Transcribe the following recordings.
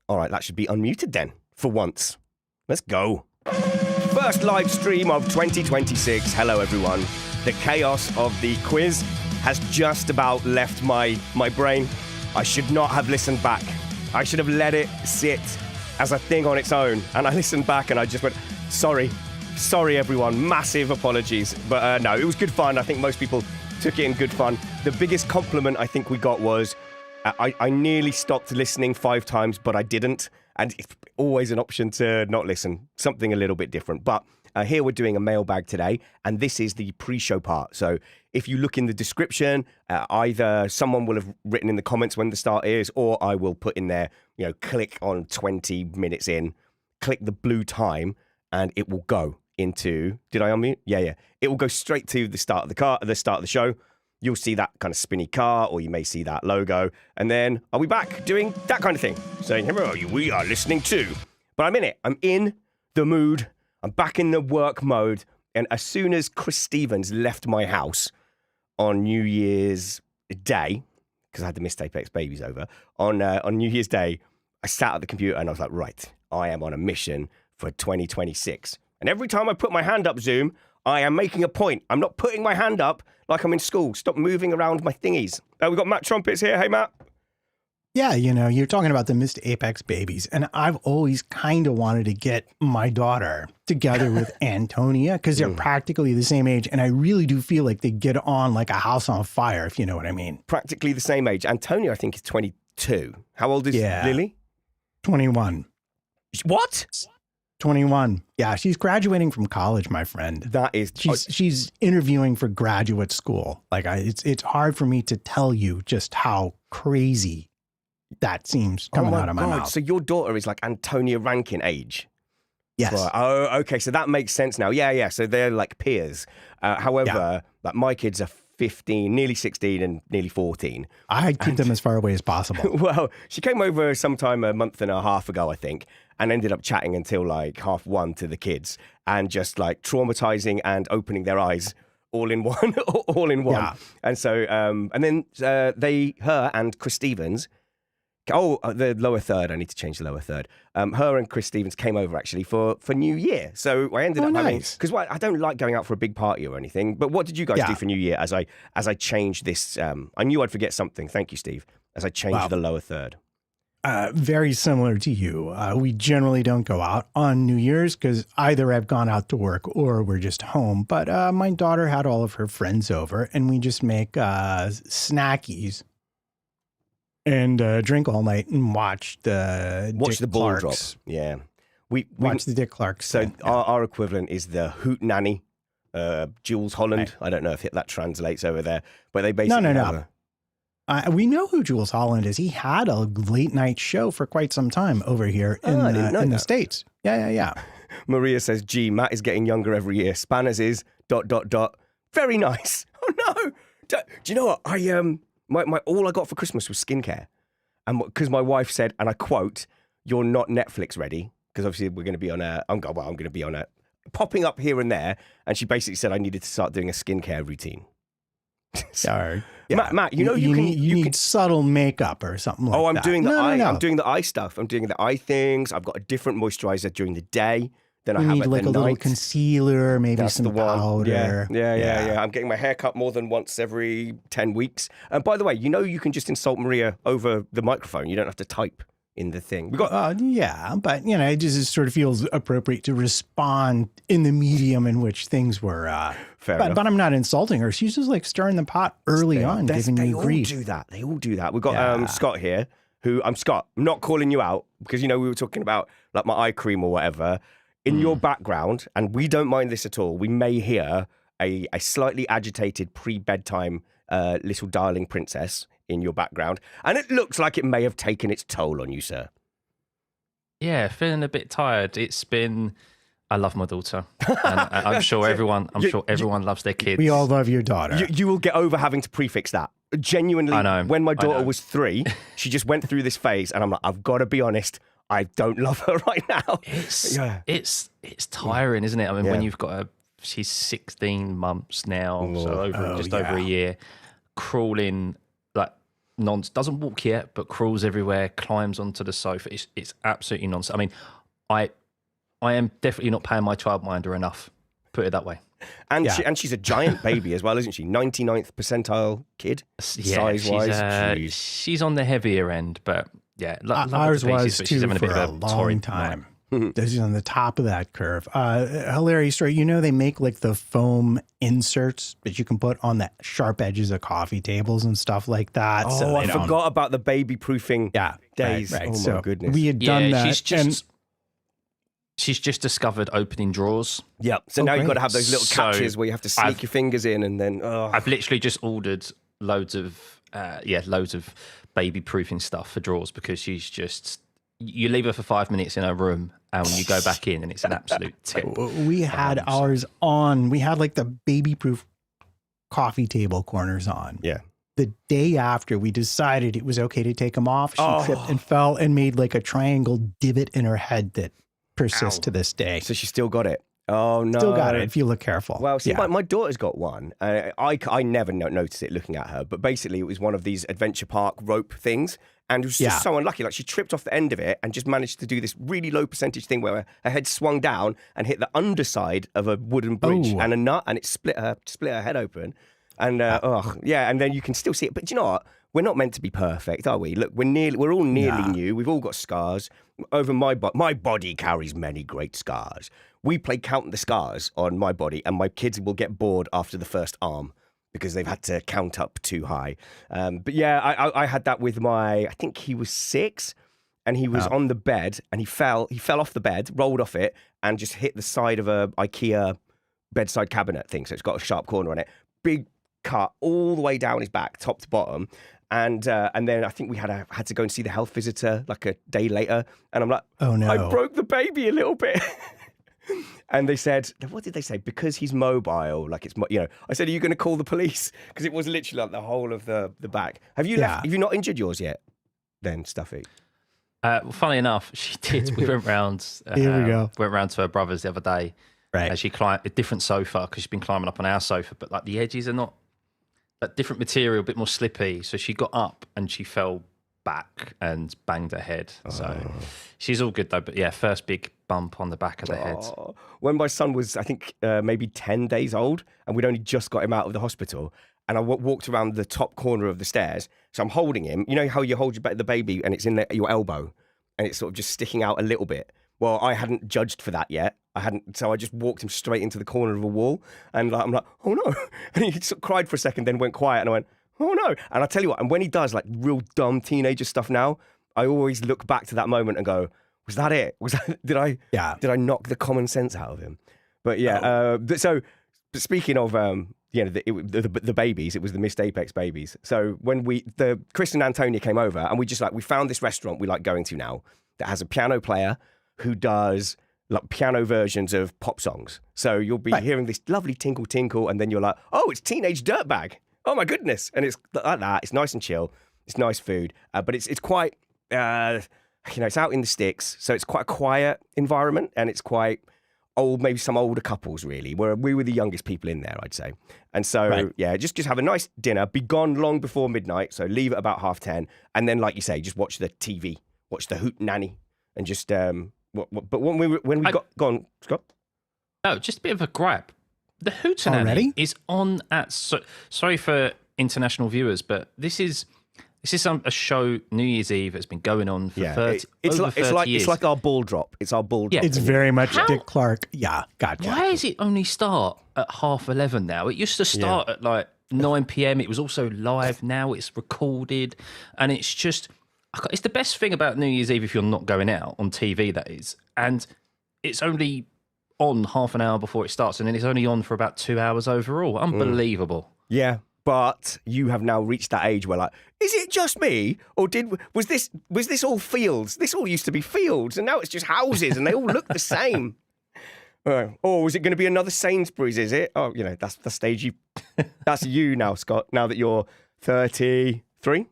All right, that should be unmuted then, for once. Let's go. First live stream of 2026. Hello, everyone. The chaos of the quiz has just about left my brain. I should not have listened back. I should have let it sit as a thing on its own. And I listened back and I just went, sorry, everyone. Massive apologies. But no, it was good fun. I think most people took it in good fun. The biggest compliment I think we got was, I nearly stopped listening 5 times, but I didn't. And it's always an option to not listen, something a little bit different. But here we're doing a mailbag today, and this is the pre-show part. So if you look in the description, either someone will have written in the comments when the start is, or I will put in there, click on 20 minutes in, click the blue time, and it will go into, did I unmute? Yeah. It will go straight to the start of the start of the show. You'll see that kind of spinny car, or you may see that logo. And then I'll be back doing that kind of thing, saying, hello, we are listening to. But I'm in it. I'm in the mood. I'm back in the work mode. And as soon as Chris Stevens left my house on New Year's Day, because I had the Missed Apex babies over, on New Year's Day, I sat at the computer and I was like, right, I am on a mission for 2026. And every time I put my hand up, Zoom, I am making a point. I'm not putting my hand up like I'm in school. Stop moving around my thingies. We've got Matt Trumpets here. Hey, Matt. Yeah, you're talking about the Missed Apex babies. And I've always kind of wanted to get my daughter together with Antonia because they're practically the same age. And I really do feel like they get on like a house on fire, if you know what I mean. Practically the same age. Antonia, I think, is 22. How old is Lily? 21. What? 21. Yeah, she's graduating from college, my friend. That is... She's interviewing for graduate school. Like, it's hard for me to tell you just how crazy that seems coming out of my mouth. So your daughter is like Antonia Rankin age? Yes. Right. Oh, okay. So that makes sense now. Yeah. So they're like peers. However, like my kids are 15, nearly 16 and nearly 14. I'd keep them as far away as possible. Well, she came over sometime a month and a half ago, I think, and ended up chatting until like 1:30 to the kids and just like traumatizing and opening their eyes all in one. Yeah. And so, and then her and Chris Stevens, the lower third, I need to change the lower third. Her and Chris Stevens came over actually for New Year. So I ended up having, because I don't like going out for a big party or anything, but what did you guys do for New Year as I changed this? I knew I'd forget something. Thank you, Steve. As I changed the lower third. Very similar to you. We generally don't go out on New Year's because either I've gone out to work or we're just home. But my daughter had all of her friends over and we just make snackies and drink all night and watch the ball drop. Yeah. We watch the Dick Clarks. So our equivalent is the Hoot Nanny, Jules Holland. Right. I don't know if that translates over there, but they basically No. We know who Jules Holland is. He had a late night show for quite some time over here in the States. Yeah. Maria says, gee, Matt is getting younger every year. Spanners is ... Very nice. Oh, no. Do you know what? My all I got for Christmas was skincare. And because my wife said, and I quote, you're not Netflix ready. Because obviously we're going to be on I'm going to be on a popping up here and there. And she basically said I needed to start doing a skincare routine. Sorry. Yeah. Matt, you need subtle makeup or something like that. Oh, I'm doing the eye. No. I'm doing the eye stuff. I'm doing the eye things. I've got a different moisturizer during the day than I have at the night. Like a little concealer, maybe some powder. Yeah. I'm getting my hair cut more than once every 10 weeks. And by the way, you can just insult Maria over the microphone. You don't have to type in the thing. We got but it just sort of feels appropriate to respond in the medium in which things were. Fair enough. But I'm not insulting her. She's just like stirring the pot early on, giving me grief. They all do that. We've got Scott here, Scott, I'm not calling you out because, we were talking about like my eye cream or whatever. In your background, and we don't mind this at all, we may hear a slightly agitated pre-bedtime little darling princess in your background, and it looks like it may have taken its toll on you, sir. Yeah, feeling a bit tired. I love my daughter, and I'm sure everyone loves their kids. We all love your daughter. You will get over having to prefix that. Genuinely, I know. When my daughter was 3, she just went through this phase, and I'm like, I've got to be honest, I don't love her right now. It's tiring, isn't it? I mean, when you've got she's 16 months now, so over a year, crawling like doesn't walk yet, but crawls everywhere, climbs onto the sofa. It's absolutely nonsense. I mean, I am definitely not paying my childminder enough. Put it that way. And she's a giant baby as well, isn't she? 99th percentile kid, size-wise. She's on the heavier end, but yeah. Ours was too she's having for a long time. This is on the top of that curve. Hilarious story. You know, they make like the foam inserts that you can put on the sharp edges of coffee tables and stuff like that. Oh, so I forgot about the baby proofing days. Right. Oh, my goodness. We had done that. She's just discovered opening drawers. Yeah. So now you've got to have those little catches where you have to sneak your fingers in and then... I've literally just ordered loads of baby proofing stuff for drawers because she's just... You leave her for 5 minutes in her room and when you go back in and it's an absolute tip. We had ours on. We had like the baby-proof coffee table corners on. Yeah. The day after we decided it was okay to take them off, she tripped and fell and made like a triangle divot in her head that persists to this day. So she still got it. Oh, no. Still got it if you look careful. Well, see, my daughter's got one. I never noticed it looking at her, but basically it was one of these adventure park rope things. And it was just so unlucky. Like she tripped off the end of it and just managed to do this really low percentage thing where her head swung down and hit the underside of a wooden bridge and a nut, and it split her head open. And and then you can still see it. But do you know what? We're not meant to be perfect, are we? Look, we're all nearly new. We've all got scars. Over my body carries many great scars. We play Count the Scars on my body, and my kids will get bored after the first arm because they've had to count up too high. But yeah, I had that with I think he was 6, and he was on the bed, and he fell off the bed, rolled off it, and just hit the side of a IKEA bedside cabinet thing. So it's got a sharp corner on it. Big cut all the way down his back, top to bottom. And then I think we had to go and see the health visitor like a day later. And I'm like, oh no, I broke the baby a little bit. And they said, what did they say? Because he's mobile, like it's, I said, are you going to call the police? Because it was literally like the whole of the back. Have you have you not injured yours yet then, Stuffey? Well, funny enough, she did. We went round. Here we go. Went round to her brother's the other day. Right. And she climbed a different sofa because she's been climbing up on our sofa, but like the edges are not that different material, a bit more slippy. So she got up and she fell back and banged her head. So she's all good though. But yeah, first big bump on the back of the head. When my son was, I think, maybe 10 days old, and we'd only just got him out of the hospital, and I walked around the top corner of the stairs. So I'm holding him. You know how you hold the baby and it's in your elbow and it's sort of just sticking out a little bit? Well, I hadn't judged for that yet. So I just walked him straight into the corner of a wall, and I'm like, oh no. And he sort of cried for a second, then went quiet, and I went, oh no. And I tell you what, and when he does like real dumb teenager stuff now, I always look back to that moment and go, was that it? Did I knock the common sense out of him? But yeah, so speaking of, the babies, it was the missed Apex babies. So when Chris and Antonia came over, and we found this restaurant we like going to now that has a piano player who does like piano versions of pop songs. So you'll be hearing this lovely tinkle tinkle, and then you're like, oh, it's Teenage Dirtbag. Oh my goodness. And it's like that. It's nice and chill. It's nice food. But it's quite, it's out in the sticks. So it's quite a quiet environment, and it's quite old, maybe some older couples really, where we were the youngest people in there, I'd say. And so, just have a nice dinner, be gone long before midnight. So leave at about 10:30. And then, like you say, just watch the TV, watch the Hoot Nanny, and just, but when we got gone, Scott? No, just a bit of a gripe. The Hootenanny is on at. Sorry for international viewers, but this is a show New Year's Eve that's been going on for 30 years. It's like our ball drop. It's our ball drop. It's very much Dick Clark. Yeah, gotcha. Why does it only start at 11:30 now? It used to start at like 9 p.m. It was also live. Now it's recorded, and it's just. It's the best thing about New Year's Eve if you're not going out on TV, that is. And it's only on half an hour before it starts, and then it's only on for about 2 hours overall. Unbelievable. Yeah, but you have now reached that age where, like, is it just me, or was this all fields? This all used to be fields, and now it's just houses, and they all look the same. Or is it going to be another Sainsbury's? Is it? Oh, that's the stage that's you now, Scott. Now that you're 33.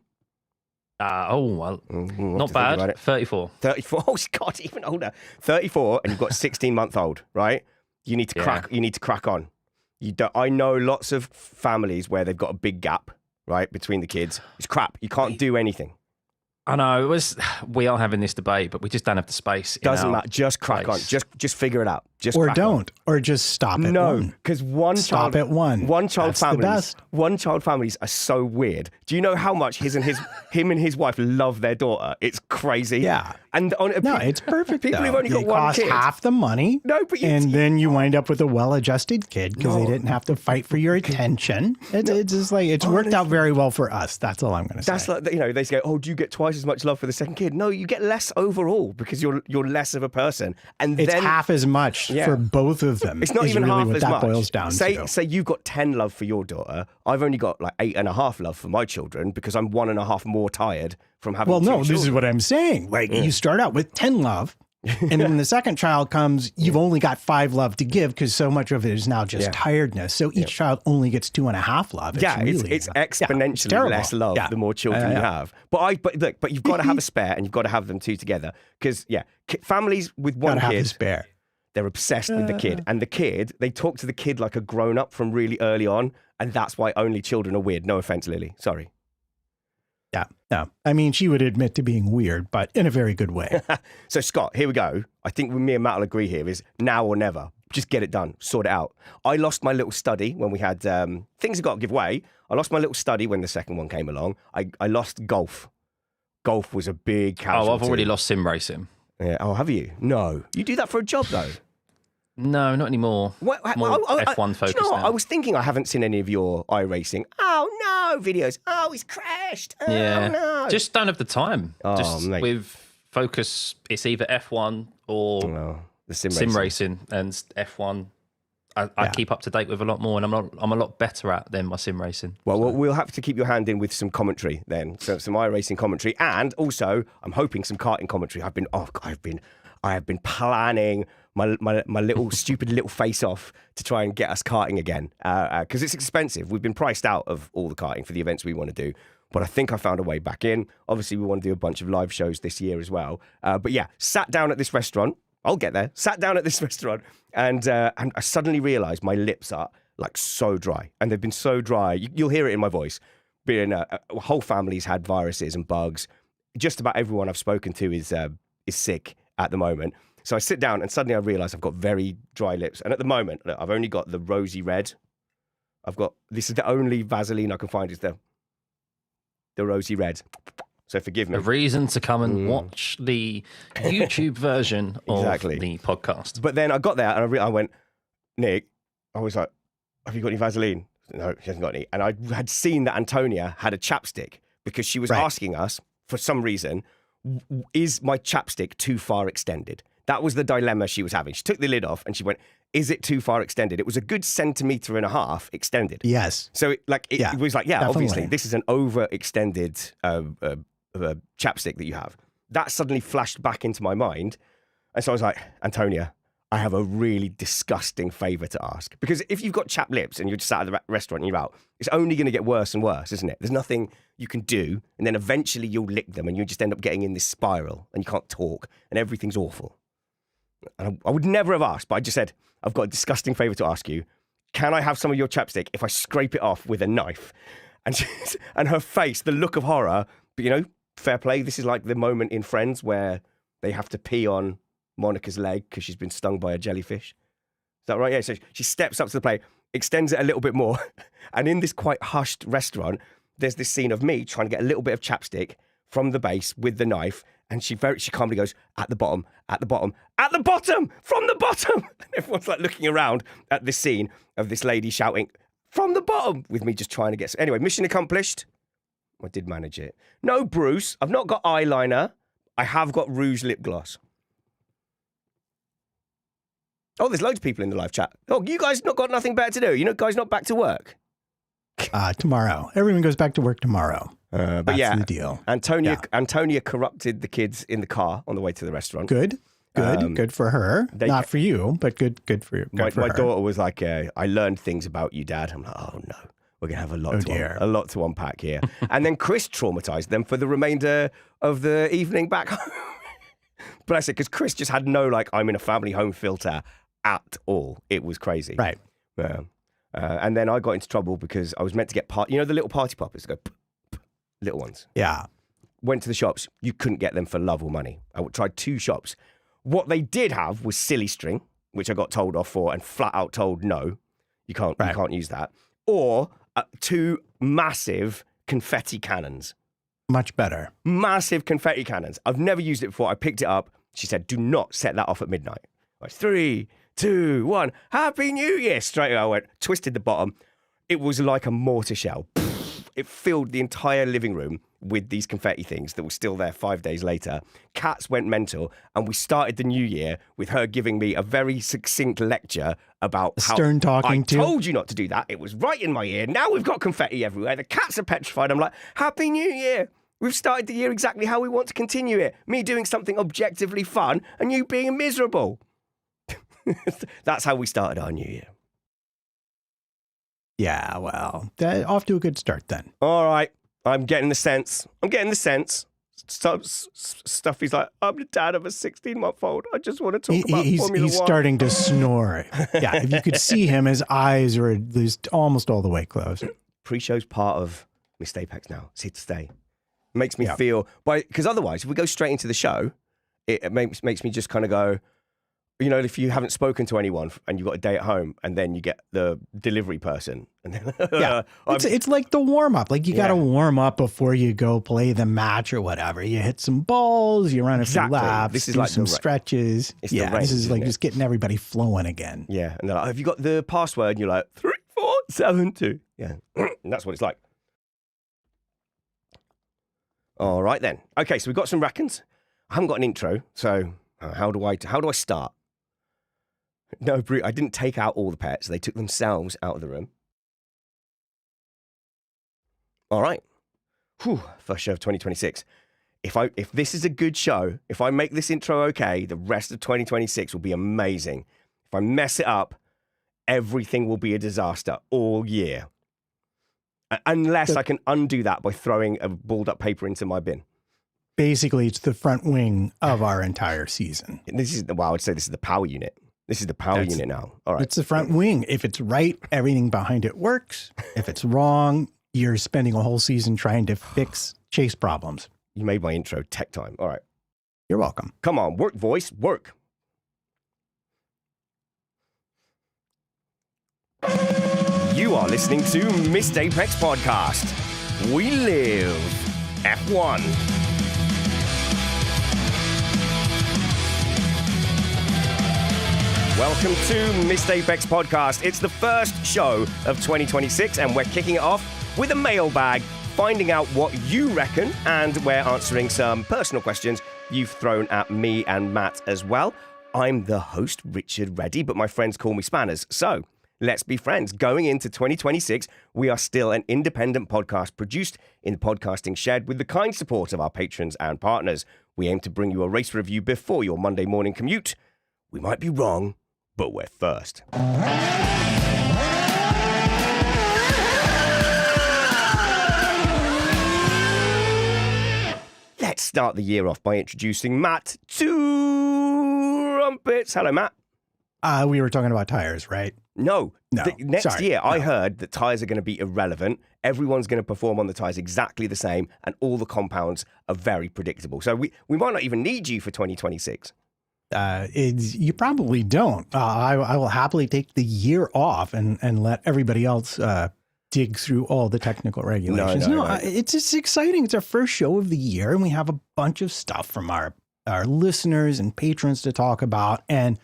Not bad. 34. 34. Oh, God, even older. 34, and you've got a 16-month-old, right? You need to crack. You need to crack on. I know lots of families where they've got a big gap right, between the kids. It's crap. You can't do anything. I know we are having this debate, but we just don't have the space. Doesn't matter. Just crack on. Just figure it out. Just or crack don't, on. or just stop at no, one. because Stop at one. One child That's the families. best. One child families are so weird. Do you know how much him and his wife love their daughter? It's crazy. Yeah. And It's perfect. People though. who've only got It one costs kid. half the money. No, but and then you wind up with a well-adjusted kid because they didn't have to fight for your attention. It's just like it's worked out very well for us. That's all I'm going to say. That's like, they say, oh, do you get twice as much love for the second kid? No, you get less overall because you're less of a person. And it's then half as much for both of them. It's not even really half what as that much. boils down to. Say you've got 10 love for your daughter. I've only got like 8.5 love for my children because I'm 1.5 more tired from having. This is what I'm saying. Like you start out with 10 love. And then when the second child comes, you've only got 5 love to give because so much of it is now just tiredness. So each child only gets 2.5 love. It's exponentially less love the more children you have. But you've got to have a spare and you've got to have them two together because families with one have a kid, spare. They're obsessed with the kid, and the kid, they talk to the kid like a grown up from really early on, and that's why only children are weird. No offense, Lily. Sorry. Yeah, no. I mean, she would admit to being weird, but in a very good way. So, Scott, here we go. I think me and Matt will agree here is now or never. Just get it done. Sort it out. I lost my little study when we had things have got to give way. I lost my little study when the second one came along. I lost golf. Golf was a big casualty. Oh, I've already lost sim racing. Yeah. Oh, have you? No. You do that for a job, though. No, not anymore. More F1 focused now. I was thinking I haven't seen any of your iRacing. Oh, no, videos. Oh, he's crashed. Oh, no. Just don't have the time. Mate. With focus, it's either F1 or the sim racing. And F1, I keep up to date with a lot more, and I'm a lot better at than my sim racing. Well, we'll have to keep your hand in with some commentary then, so some iRacing commentary, and also I'm hoping some karting commentary. I have been planning my little stupid little face off to try and get us karting again because it's expensive. We've been priced out of all the karting for the events we want to do, but I think I found a way back in. Obviously, we want to do a bunch of live shows this year as well. But yeah, sat down at this restaurant. I'll get there. Sat down at this restaurant and I suddenly realised my lips are like so dry, and they've been so dry. You'll hear it in my voice. Being a whole family's had viruses and bugs. Just about everyone I've spoken to is sick at the moment. So I sit down and suddenly I realise I've got very dry lips. And at the moment, look, I've only got the rosy red. This is the only Vaseline I can find is the rosy red. So forgive me. A reason to come and watch the YouTube version of the podcast. But then I got there and I went, Nick, I was like, have you got any Vaseline? No, she hasn't got any. And I had seen that Antonia had a chapstick because she was asking us, for some reason, is my chapstick too far extended? That was the dilemma she was having. She took the lid off and she went, is it too far extended? It was a good 1.5 centimeters extended. Yes. So it was like, definitely. Obviously, this is an overextended chapstick that you have. That suddenly flashed back into my mind. And so I was like, Antonia, I have a really disgusting favour to ask. Because if you've got chapped lips and you're just sat at the restaurant and you're out, it's only going to get worse and worse, isn't it? There's nothing you can do. And then eventually you'll lick them and you just end up getting in this spiral and you can't talk and everything's awful. And I would never have asked, but I just said, I've got a disgusting favour to ask you. Can I have some of your chapstick if I scrape it off with a knife? And her face, the look of horror, but fair play. This is like the moment in Friends where they have to pee on Monica's leg because she's been stung by a jellyfish. Is that right? Yeah. So she steps up to the plate, extends it a little bit more. And in this quite hushed restaurant, there's this scene of me trying to get a little bit of chapstick from the base with the knife. And she calmly goes, at the bottom, from the bottom. And everyone's like looking around at this scene of this lady shouting, from the bottom, with me just trying to get... Anyway, mission accomplished. I did manage it. No Bruce. I've not got eyeliner. I have got rouge lip gloss. Oh, there's loads of people in the live chat. Oh, you guys not got nothing better to do? You guys not back to work? Tomorrow. Everyone goes back to work tomorrow. But that's the deal. Antonia corrupted the kids in the car on the way to the restaurant. Good for her. Not for you, but good for you. My daughter was like, I learned things about you, Dad. I'm like, oh no, we're gonna have a lot to unpack here. And then Chris traumatized them for the remainder of the evening back home. Bless it, because Chris just had no I'm in a family home filter at all. It was crazy. Right. Yeah. And then I got into trouble because I was meant to get the little party poppers that go little ones. Yeah. Went to the shops. You couldn't get them for love or money. I tried 2 shops. What they did have was silly string, which I got told off for and flat out told no, you can't use that. Or 2 massive confetti cannons. Much better. Massive confetti cannons. I've never used it before. I picked it up. She said, do not set that off at midnight. Like 3, 2, 1. Happy New Year. Straight away I went, twisted the bottom. It was like a mortar shell. It filled the entire living room with these confetti things that were still there 5 days later. Cats went mental, and we started the new year with her giving me a very succinct lecture about how stern talking I told you not to do that. It was right in my ear. Now we've got confetti everywhere. The cats are petrified. I'm like, Happy New Year. We've started the year exactly how we want to continue it. Me doing something objectively fun and you being miserable. That's how we started our new year. Yeah, well, off to a good start then. All right. I'm getting the sense. Stuffy's like, I'm the dad of a 16-month-old. I just want to talk about Formula 1. He's starting to snore. Yeah, if you could see him, his eyes are almost all the way closed. Pre-show's part of Missed Apex now. It's here to stay. Makes me feel... Because otherwise, if we go straight into the show, it makes me just kind of go... if you haven't spoken to anyone and you've got a day at home and then you get the delivery person. And then, it's like the warm up. Like you got to warm up before you go play the match or whatever. You hit some balls, you run a few laps, this is do like some stretches. It's this is like just getting everybody flowing again. Yeah. And they're like, have you got the password? And you're like, 3472. Yeah. And that's what it's like. All right then. Okay, so we've got some reckons. I haven't got an intro, so how do I start? No, I didn't take out all the pets. They took themselves out of the room. All right. First show of 2026. If this is a good show, if I make this intro okay, the rest of 2026 will be amazing. If I mess it up, everything will be a disaster all year. Unless I can undo that by throwing a balled up paper into my bin. Basically, it's the front wing of our entire season. I would say this is the power unit. This is the power unit now. All right. It's the front wing. If it's right, everything behind it works. If it's wrong, you're spending a whole season trying to fix chase problems. You made my intro tech time. All right. You're welcome. Come on, work, voice, work. You are listening to Missed Apex Podcast. We live F1. Welcome to Missed Apex Podcast. It's the first show of 2026, and we're kicking it off with a mailbag, finding out what you reckon, and we're answering some personal questions you've thrown at me and Matt as well. I'm the host, Richard Reddy, but my friends call me Spanners. So let's be friends. Going into 2026, we are still an independent podcast produced in the podcasting shed with the kind support of our patrons and partners. We aim to bring you a race review before your Monday morning commute. We might be wrong, but we're first. Let's start the year off by introducing Matt Trumpets. Hello, Matt. We were talking about tires, right? No. Next year, I heard that tires are going to be irrelevant. Everyone's going to perform on the tires exactly the same, and all the compounds are very predictable. So we might not even need you for 2026. You probably don't. I will happily take the year off and let everybody else dig through all the technical regulations. No, it's just exciting. It's our first show of the year, and we have a bunch of stuff from our listeners and patrons to talk about. And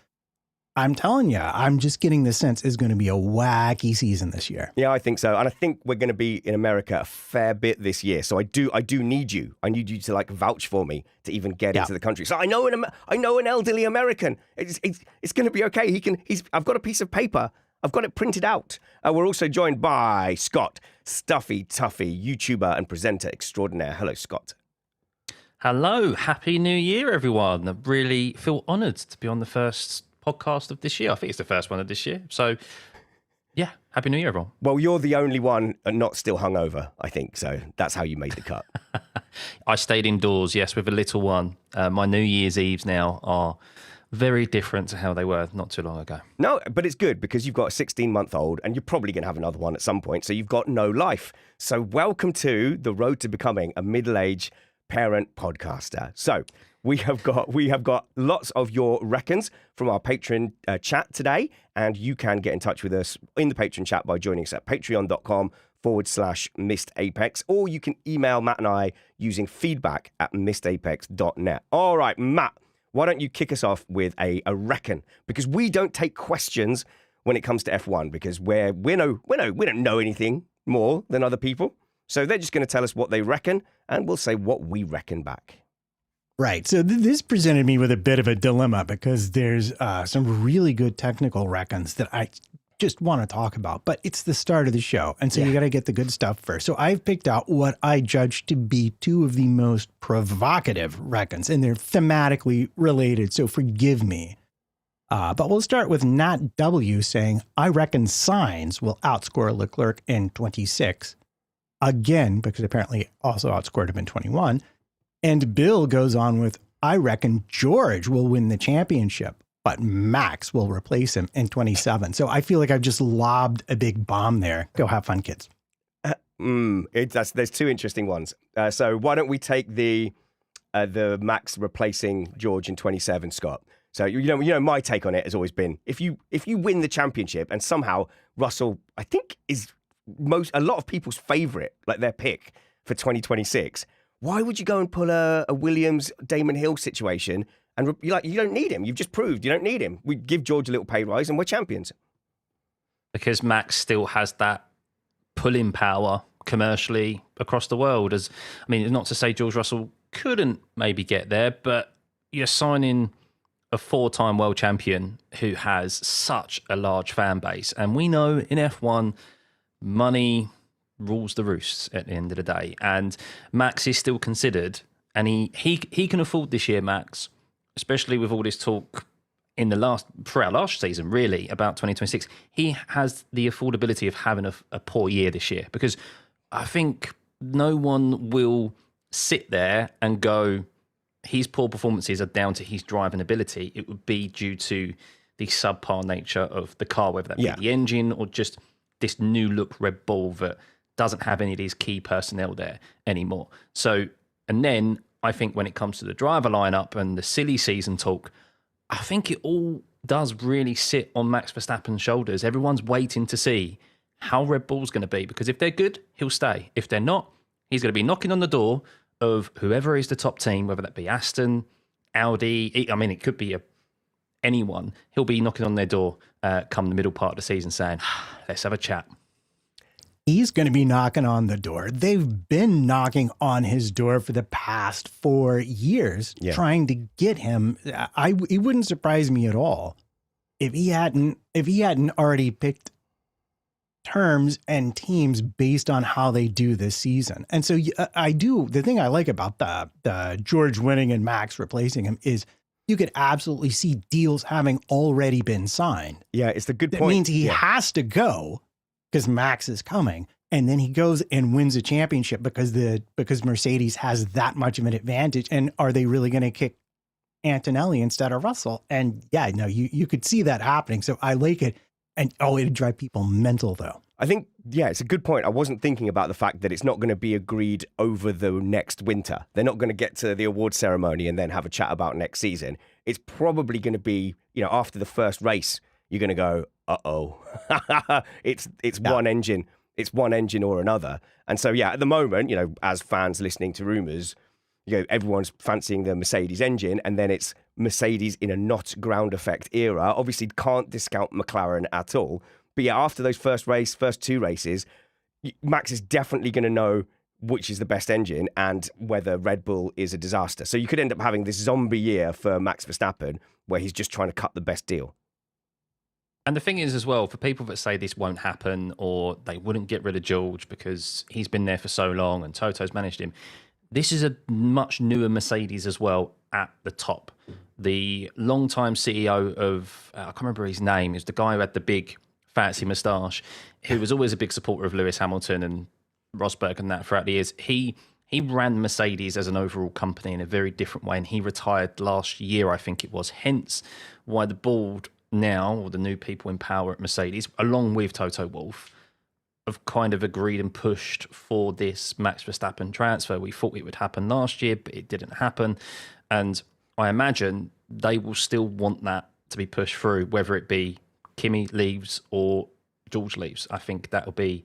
I'm telling you, I'm just getting the sense it's going to be a wacky season this year. Yeah, I think so. And I think we're going to be in America a fair bit this year. So I do need you. I need you to like vouch for me to even get into the country. So I know an elderly American. It's going to be okay. I've got a piece of paper. I've got it printed out. We're also joined by Scott, Stuffey, YouTuber and presenter extraordinaire. Hello, Scott. Hello. Happy New Year, everyone. I really feel honoured to be on the first podcast of this year. I think it's the first one of this year. So, yeah, Happy New Year, everyone. Well, you're the only one not still hungover, I think. So that's how you made the cut. I stayed indoors, yes, with a little one. My New Year's Eves now are very different to how they were not too long ago. No, but it's good because you've got a 16-month-old and you're probably going to have another one at some point. So you've got no life. So welcome to the road to becoming a middle-aged parent podcaster. So we have got lots of your reckons from our Patreon chat today, and you can get in touch with us in the Patreon chat by joining us at patreon.com/missedapex, or you can email Matt and I using feedback@missedapex.net. All right, Matt, why don't you kick us off with a reckon? Because we don't take questions when it comes to F1 because we don't know anything more than other people. So they're just going to tell us what they reckon, and we'll say what we reckon back. Right. So this presented me with a bit of a dilemma because there's some really good technical reckons that I just want to talk about, but it's the start of the show. And so you got to get the good stuff first. So I've picked out what I judge to be two of the most provocative reckons, and they're thematically related. So forgive me. But we'll start with Nat W saying, I reckon Sainz will outscore Leclerc in 26 again, because apparently also outscored him in 21. And Bill goes on with, I reckon George will win the championship, but Max will replace him in 27. So I feel like I've just lobbed a big bomb there. Go have fun, kids. There's two interesting ones. So why don't we take the Max replacing George in 27, Scott? So you know my take on it has always been if you win the championship and somehow Russell, I think, is a lot of people's favourite, like their pick for 2026. Why would you go and pull a Williams Damon Hill situation and you don't need him? You've just proved you don't need him. We give George a little pay rise and we're champions. Because Max still has that pulling power commercially across the world. Not to say George Russell couldn't maybe get there, but you're signing a 4-time world champion who has such a large fan base. And we know in F1, money rules the roosts at the end of the day. And Max is still considered, and he can afford this year, Max, especially with all this talk for our last season, really, about 2026. He has the affordability of having a poor year this year, because I think no one will sit there and go, his poor performances are down to his driving ability. It would be due to the subpar nature of the car, whether that be the engine or just this new look Red Bull that doesn't have any of these key personnel there anymore. So, and then I think when it comes to the driver lineup and the silly season talk, I think it all does really sit on Max Verstappen's shoulders. Everyone's waiting to see how Red Bull's going to be, because if they're good, he'll stay. If they're not, he's going to be knocking on the door of whoever is the top team, whether that be Aston, Audi, it could be anyone. He'll be knocking on their door come the middle part of the season saying, let's have a chat. He's going to be knocking on the door. They've been knocking on his door for the past 4 years, trying to get him. It wouldn't surprise me at all if he hadn't already picked terms and teams based on how they do this season. And so the thing I like about the George winning and Max replacing him is you could absolutely see deals having already been signed. Yeah, it's the good point. That means he has to go because Max is coming. And then he goes and wins a championship because Mercedes has that much of an advantage. And are they really going to kick Antonelli instead of Russell? And you could see that happening. So I like it. And it'd drive people mental, though. I think, it's a good point. I wasn't thinking about the fact that it's not going to be agreed over the next winter. They're not going to get to the award ceremony and then have a chat about next season. It's probably going to be, after the first race, you're going to go, uh-oh. It's one engine. It's one engine or another. And so, at the moment, as fans listening to rumours, everyone's fancying the Mercedes engine, and then it's Mercedes in a not ground effect era. Obviously, can't discount McLaren at all. But after those first 2 races, Max is definitely going to know which is the best engine and whether Red Bull is a disaster. So you could end up having this zombie year for Max Verstappen where he's just trying to cut the best deal. And the thing is as well, for people that say this won't happen or they wouldn't get rid of George because he's been there for so long and Toto's managed him, this is a much newer Mercedes as well at the top. The long-time CEO of, I can't remember his name, is the guy who had the big fancy moustache, who was always a big supporter of Lewis Hamilton and Rosberg and that throughout the years. He he ran Mercedes as an overall company in a very different way, and he retired last year, I think it was. Hence why the board now, or the new people in power at Mercedes, along with Toto Wolff, have kind of agreed and pushed for this Max Verstappen transfer. We thought it would happen last year, but it didn't happen. And I imagine they will still want that to be pushed through, whether it be Kimi leaves or George leaves. I think that will be...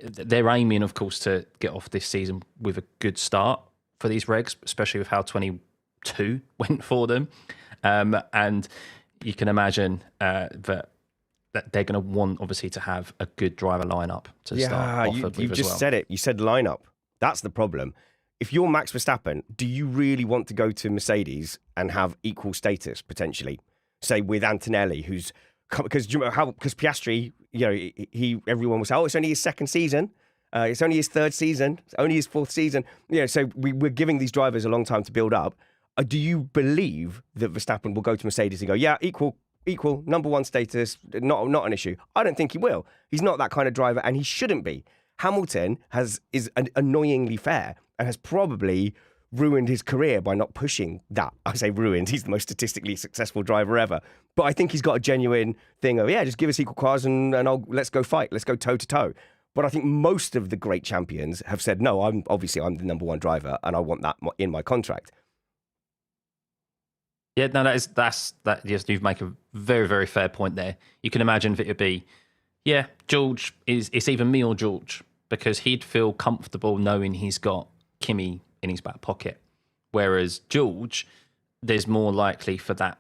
They're aiming, of course, to get off this season with a good start for these regs, especially with how 22 went for them. And you can imagine that they're going to want, obviously, to have a good driver lineup to start off with. You just said it. You said lineup. That's the problem. If you're Max Verstappen, do you really want to go to Mercedes and have equal status, potentially? Say with Antonelli, who's... Because Piastri, everyone was, it's only his second season. It's only his third season. It's only his fourth season. So we're giving these drivers a long time to build up. Do you believe that Verstappen will go to Mercedes and go, yeah, equal, number one status, not an issue? I don't think he will. He's not that kind of driver, and he shouldn't be. Hamilton is annoyingly fair and has probably ruined his career by not pushing that. I say ruined. He's the most statistically successful driver ever. But I think he's got a genuine thing of, just give us equal cars and let's go fight. Let's go toe to toe. But I think most of the great champions have said, no, I'm the number one driver and I want that in my contract. Yeah, no, that's yes, you make a very, very fair point there. You can imagine that it'd be, George it's either me or George, because he'd feel comfortable knowing he's got Kimi in his back pocket. Whereas George, there's more likely for that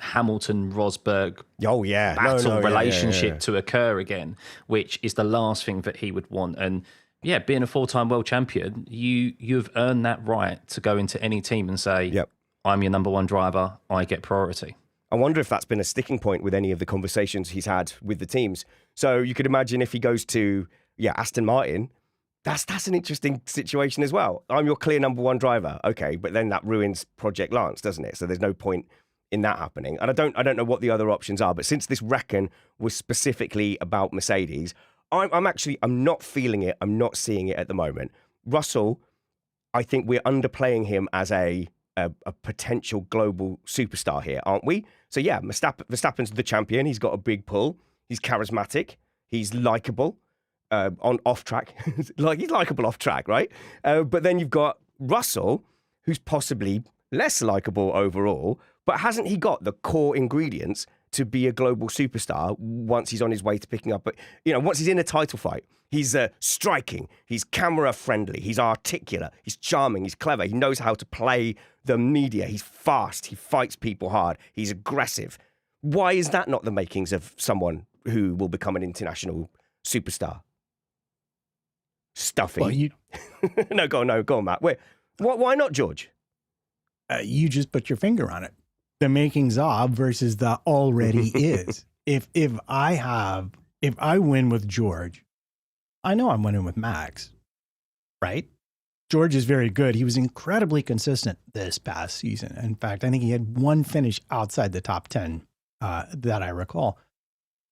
Hamilton-Rosberg battle relationship to occur again, which is the last thing that he would want. And being a four-time world champion, you've earned that right to go into any team and say, I'm your number one driver, I get priority. I wonder if that's been a sticking point with any of the conversations he's had with the teams. So you could imagine if he goes to Aston Martin, that's an interesting situation as well. I'm your clear number one driver. Okay, but then that ruins Project Lance, doesn't it? So there's no point in that happening. And I don't know what the other options are, but since this reckon was specifically about Mercedes, I'm not feeling it. I'm not seeing it at the moment. Russell, I think we're underplaying him as a potential global superstar here, aren't we? So Verstappen's the champion. He's got a big pull. He's charismatic. He's likable. Off track, he's likable off track, right? But then you've got Russell, who's possibly less likable overall, but hasn't he got the core ingredients to be a global superstar once he's on his way to picking up? Once he's in a title fight, he's striking, he's camera friendly, he's articulate, he's charming, he's clever, he knows how to play the media, he's fast, he fights people hard, he's aggressive. Why is that not the makings of someone who will become an international superstar? Stuffey. Well, go on, Matt. Wait, why not, George? You just put your finger on it. The makings of versus the already is. If I win with George, I know I'm winning with Max, right? George is very good. He was incredibly consistent this past season. In fact, I think he had one finish outside the top 10 that I recall.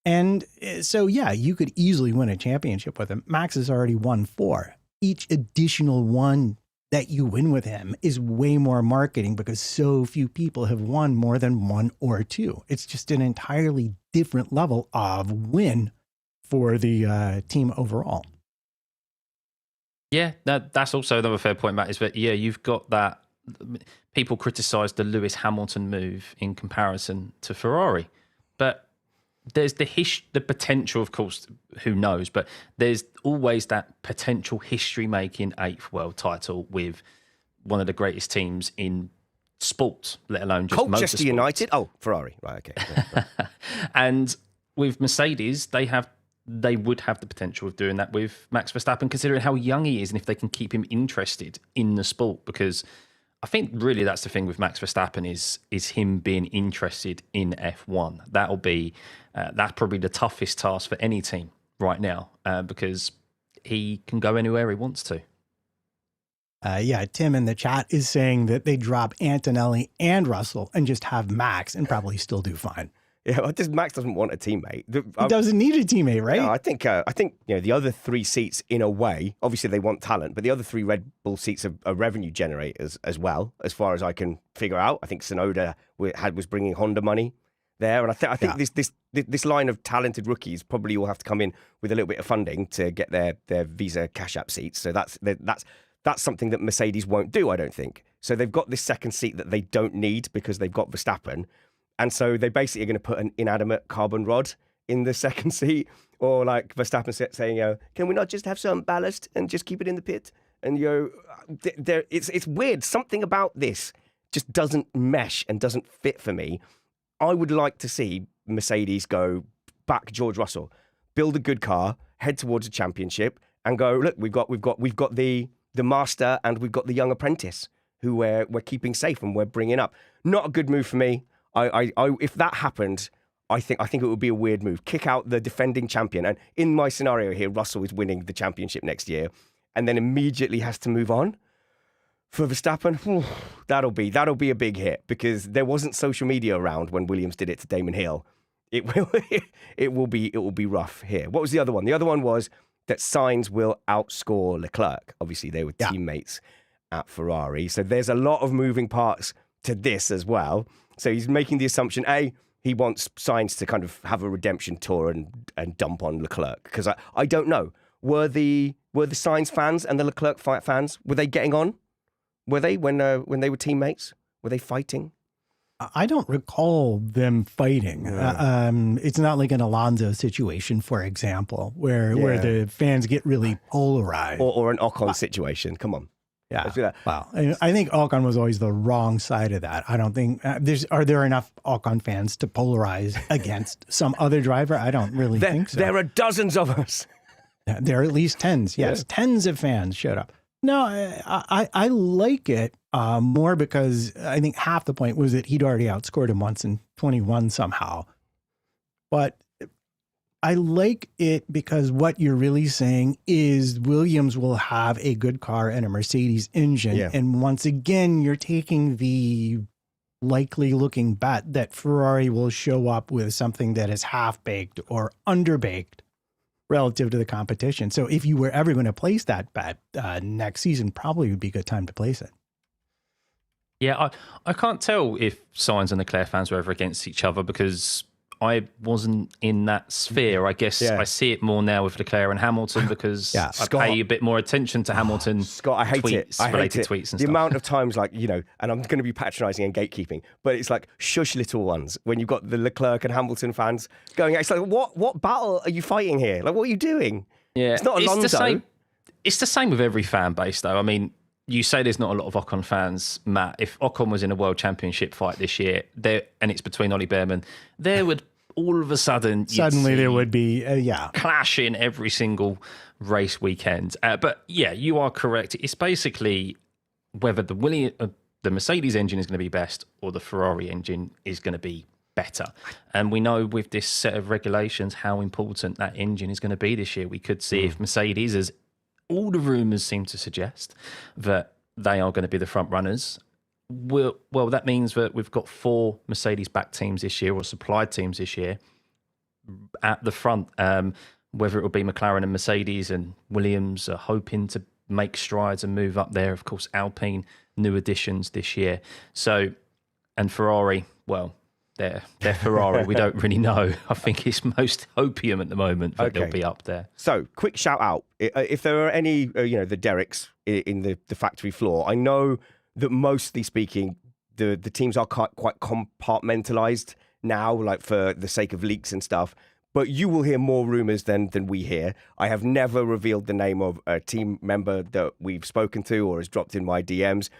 And so, you could easily win a championship with him. Max has already won 4. Each additional one that you win with him is way more marketing because so few people have won more than 1 or 2. It's just an entirely different level of win for the team overall. Yeah, that's also another fair point, Matt, is that, you've got that. People criticise the Lewis Hamilton move in comparison to Ferrari, but there's the potential, of course, who knows, but there's always that potential history-making 8th world title with one of the greatest teams in sports, let alone just Colchester motorsport. United? Oh, Ferrari. Right, okay. Yeah. And with Mercedes, they would have the potential of doing that with Max Verstappen, considering how young he is and if they can keep him interested in the sport, because I think really that's the thing with Max Verstappen is him being interested in F1. That'll be that's probably the toughest task for any team right now because he can go anywhere he wants to. Tim in the chat is saying that they drop Antonelli and Russell and just have Max and probably still do fine. Yeah, Max doesn't want a teammate. He doesn't need a teammate, right? No, I think the other 3 seats, in a way, obviously they want talent, but the other 3 Red Bull seats are revenue generators as well, as far as I can figure out. I think Sonoda was bringing Honda money there, and I think this line of talented rookies probably will have to come in with a little bit of funding to get their Visa Cash App seats. So that's something that Mercedes won't do, I don't think. So they've got this second seat that they don't need because they've got Verstappen. And so they basically are going to put an inanimate carbon rod in the second seat, or like Verstappen saying, can we not just have some ballast and just keep it in the pit? And it's weird. Something about this just doesn't mesh and doesn't fit for me. I would like to see Mercedes go back George Russell, build a good car, head towards a championship, and go, look, we've got the master and we've got the young apprentice who we're keeping safe and we're bringing up. Not a good move for me. I if that happened, I think it would be a weird move. Kick out the defending champion, and in my scenario here, Russell is winning the championship next year, and then immediately has to move on. For Verstappen, that'll be a big hit, because there wasn't social media around when Williams did it to Damon Hill. It will be rough here. What was the other one? The other one was that Sainz will outscore Leclerc. Obviously, they were teammates at Ferrari. So there's a lot of moving parts to this as well. So he's making the assumption, A, he wants Sainz to kind of have a redemption tour and dump on Leclerc. Because I don't know. Were the Sainz fans and the Leclerc fans, were they getting on? Were they when they were teammates? Were they fighting? I don't recall them fighting. It's not like an Alonso situation, for example, where the fans get really polarized. Or an Ocon situation. Come on. Yeah. Let's do that. Well, I think Ocon was always the wrong side of that. I don't think are there enough Ocon fans to polarize against some other driver? I don't really think so. There are dozens of us. There are at least tens. Yes, tens of fans showed up. No, I like it more because I think half the point was that he'd already outscored him once in 21 somehow. But I like it because what you're really saying is Williams will have a good car and a Mercedes engine. Yeah. And once again, you're taking the likely looking bet that Ferrari will show up with something that is half-baked or underbaked relative to the competition. So if you were ever going to place that bet next season, probably would be a good time to place it. Yeah, I can't tell if Sainz and Leclerc fans were ever against each other because I wasn't in that sphere. I guess I see it more now with Leclerc and Hamilton because I pay a bit more attention to Hamilton. Scott, I hate it. I hate it. Tweets and the stuff. amount of times, and I'm going to be patronising and gatekeeping, but it's like, shush, little ones. When you've got the Leclerc and Hamilton fans going, it's like, what battle are you fighting here? Like, what are you doing? Yeah, it's not Alonso. It's the same with every fan base, though. I mean, you say there's not a lot of Ocon fans, Matt. If Ocon was in a World Championship fight this year, and it's between Ollie Behrman, there would all of a sudden there would be clash in every single race weekend. But yeah, you are correct. It's basically whether the Mercedes engine is going to be best or the Ferrari engine is going to be better. And we know with this set of regulations how important that engine is going to be this year. We could see if Mercedes, as all the rumours seem to suggest, that they are going to be the front runners. Well, that means that we've got 4 Mercedes-backed teams this year or supplied teams this year at the front. Whether it will be McLaren and Mercedes and Williams are hoping to make strides and move up there. Of course, Alpine, new additions this year. So, and Ferrari, well, they're Ferrari. We don't really know. I think it's most hopium at the moment that they'll be up there. So, quick shout out. If there are any, the Derricks in the factory floor, I know that mostly speaking, the teams are quite compartmentalized now, like for the sake of leaks and stuff. But you will hear more rumors than we hear. I have never revealed the name of a team member that we've spoken to or has dropped in my DMs.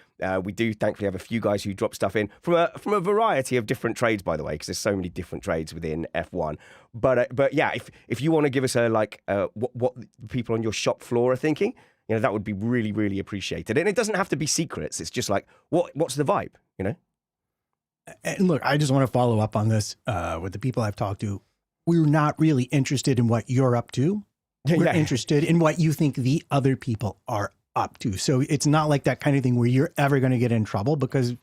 We do thankfully have a few guys who drop stuff in from a variety of different trades, by the way, because there's so many different trades within F1. But yeah, if you want to give us what people on your shop floor are thinking, that would be really, really appreciated. And it doesn't have to be secrets. It's just like, what's the vibe, And look, I just want to follow up on this with the people I've talked to. We're not really interested in what you're up to. We're interested in what you think the other people are up to. So it's not like that kind of thing where you're ever going to get in trouble because,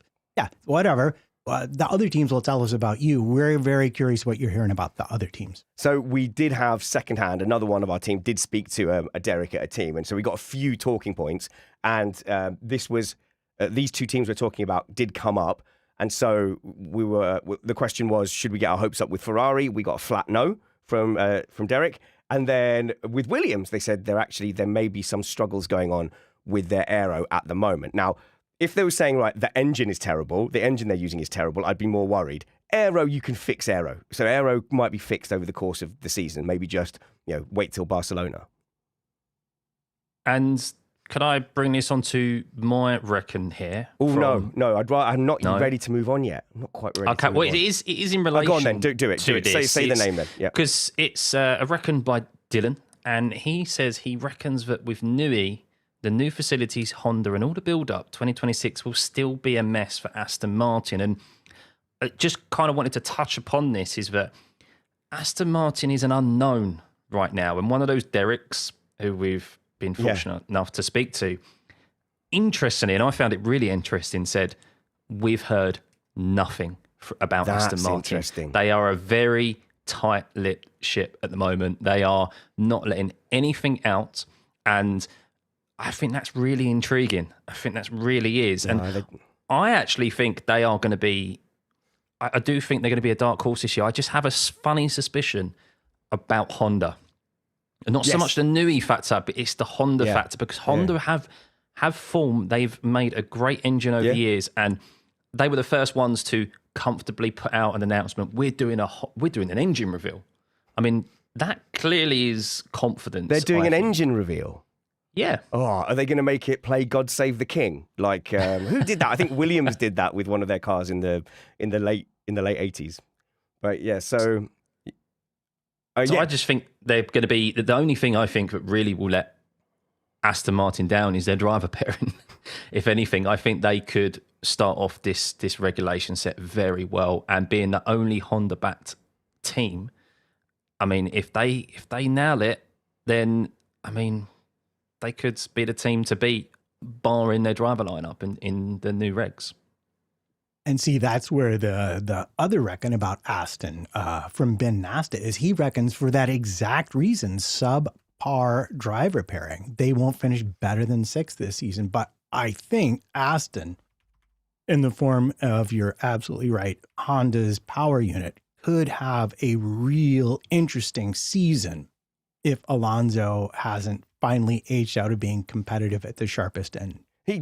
whatever. The other teams will tell us about you. We're very curious what you're hearing about the other teams. So we did have secondhand. Another one of our team did speak to a Derek at a team, and so we got a few talking points. And this was these two teams we're talking about did come up, and so the question was, should we get our hopes up with Ferrari? We got a flat no from Derek, and then with Williams, they said there may be some struggles going on with their aero at the moment. Now, if they were saying, right, the engine is terrible, the engine they're using is terrible, I'd be more worried. Aero, you can fix aero. So aero might be fixed over the course of the season. Maybe just, wait till Barcelona. And could I bring this onto my reckon here? Oh, no. I'm not ready to move on yet. I'm not quite ready to move on. It is in relation go on then, do it. Say the name then. Because it's a reckon by Dylan, and he says he reckons that with Newey, the new facilities, Honda, and all the build-up, 2026 will still be a mess for Aston Martin. And I just kind of wanted to touch upon this, is that Aston Martin is an unknown right now. And one of those Dereks who we've been fortunate enough to speak to, interestingly, and I found it really interesting, said, we've heard nothing about Aston Martin. Interesting. They are a very tight-lit ship at the moment. They are not letting anything out, and I think that's really intriguing. I think that really is. And I actually think they are going to be, I do think they're going to be a dark horse this year. I just have a funny suspicion about Honda. And not so much the Newey factor, but it's the Honda factor, because Honda have formed, they've made a great engine over the years, and they were the first ones to comfortably put out an announcement, we're doing an engine reveal. I mean, that clearly is confidence. They're doing an engine reveal. Yeah. Oh, are they going to make it play "God Save the King"? Like who did that? I think Williams did that with one of their cars in the late '80s. But yeah, so I just think they're going to be the only thing I think that really will let Aston Martin down is their driver pairing. If anything, I think they could start off this regulation set very well, and being the only Honda-backed team, I mean, if they nail it, then I mean, they could be the team to beat, barring their driver lineup in the new regs. And see, that's where the other reckon about Aston from Ben Nasta is he reckons for that exact reason, subpar driver pairing, they won't finish better than sixth this season. But I think Aston, in the form of, you're absolutely right, Honda's power unit, could have a real interesting season if Alonso hasn't finally aged out of being competitive at the sharpest end. Do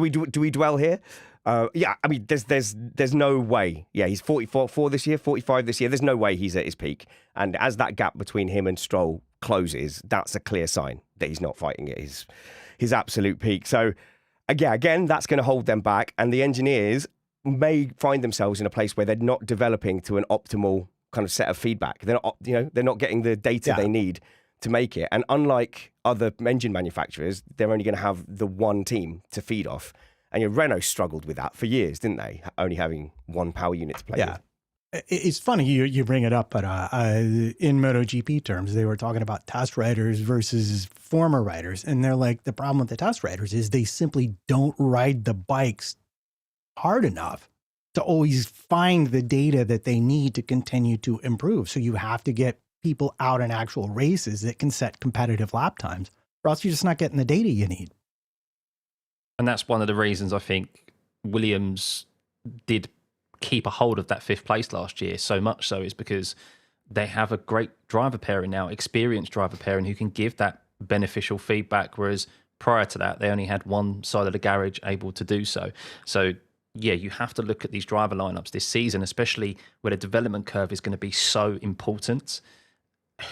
we dwell here? I mean, there's no way. Yeah, he's 44 this year, 45 this year. There's no way he's at his peak. And as that gap between him and Stroll closes, that's a clear sign that he's not fighting at his absolute peak. So, again, that's going to hold them back. And the engineers may find themselves in a place where they're not developing to an optimal kind of set of feedback. They're not getting the data they need to make it. And unlike other engine manufacturers, they're only going to have the one team to feed off. And Renault struggled with that for years, didn't they? Only having one power unit to play with. It's funny you bring it up, but in MotoGP terms, they were talking about test riders versus former riders. And they're like, the problem with the test riders is they simply don't ride the bikes hard enough to always find the data that they need to continue to improve. So you have to get people out in actual races that can set competitive lap times, or else you're just not getting the data you need. And that's one of the reasons I think Williams did keep a hold of that fifth place last year so much so, is because they have a great driver pairing now, experienced driver pairing who can give that beneficial feedback, whereas prior to that, they only had one side of the garage able to do so. So, yeah, you have to look at these driver lineups this season, especially where the development curve is going to be so important.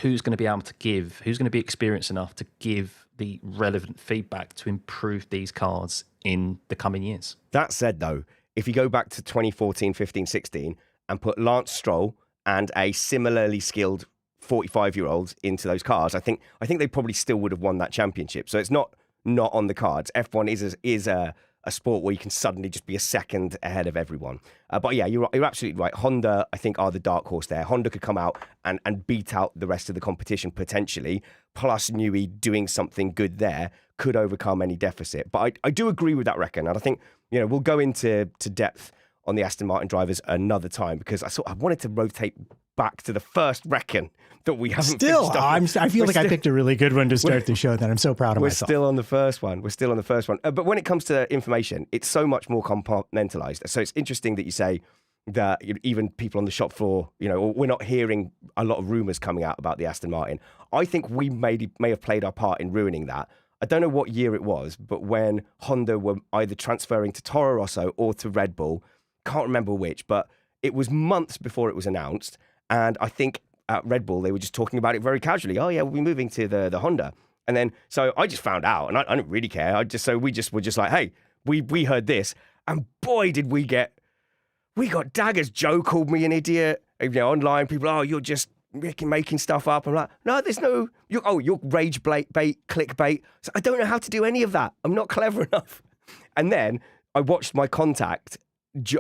Who's going to be able to give, who's going to be experienced enough to give the relevant feedback to improve these cars in the coming years? That said, though, if you go back to 2014, 15, 16 and put Lance Stroll and a similarly skilled 45-year-olds into those cars, I think they probably still would have won that championship. So it's not on the cards. F1 is a a sport where you can suddenly just be a second ahead of everyone. But yeah, you're absolutely right. Honda, I think, are the dark horse there. Honda could come out and beat out the rest of the competition potentially, plus Newey doing something good there could overcome any deficit. But I do agree with that reckon. And I think, we'll go into depth on the Aston Martin drivers another time, because I wanted to rotate back to the first reckon that we haven't Still, finished I feel like I picked a really good one to start the show. That I'm so proud of myself. We're still on the first one. But when it comes to information, it's so much more compartmentalized. So it's interesting that you say that even people on the shop floor, we're not hearing a lot of rumors coming out about the Aston Martin. I think we may have played our part in ruining that. I don't know what year it was, but when Honda were either transferring to Toro Rosso or to Red Bull, can't remember which, but it was months before it was announced. And I think at Red Bull, they were just talking about it very casually. Oh, yeah, we'll be moving to the Honda. And then, so I just found out, and I don't really care. We were just like, hey, we heard this. And boy, did we got daggers. Joe called me an idiot. Online, people, you're just making stuff up. I'm like, no, there's no, you're rage bait, clickbait. So I don't know how to do any of that. I'm not clever enough. And then I watched my contact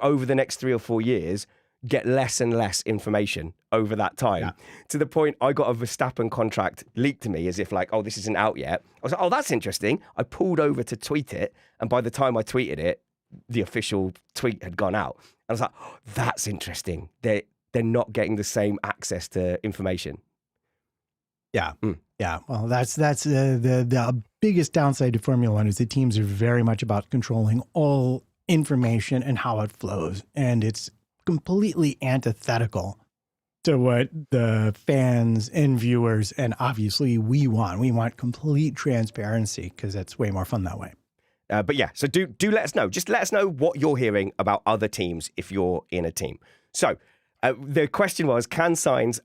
over the next 3 or 4 years get less and less information over that time, to the point I got a Verstappen contract leaked to me as if like, oh, this isn't out yet. I was like, oh, that's interesting. I pulled over to tweet it, and by the time I tweeted it, the official tweet had gone out. I was like, oh, that's interesting. They're not getting the same access to information. Yeah. Yeah. Well, that's the biggest downside to Formula One is the teams are very much about controlling all information and how it flows. And it's completely antithetical to what the fans and viewers, and obviously we want. We want complete transparency, because it's way more fun that way. But yeah, so do let us know. Just let us know what you're hearing about other teams if you're in a team. So the question was, can Sainz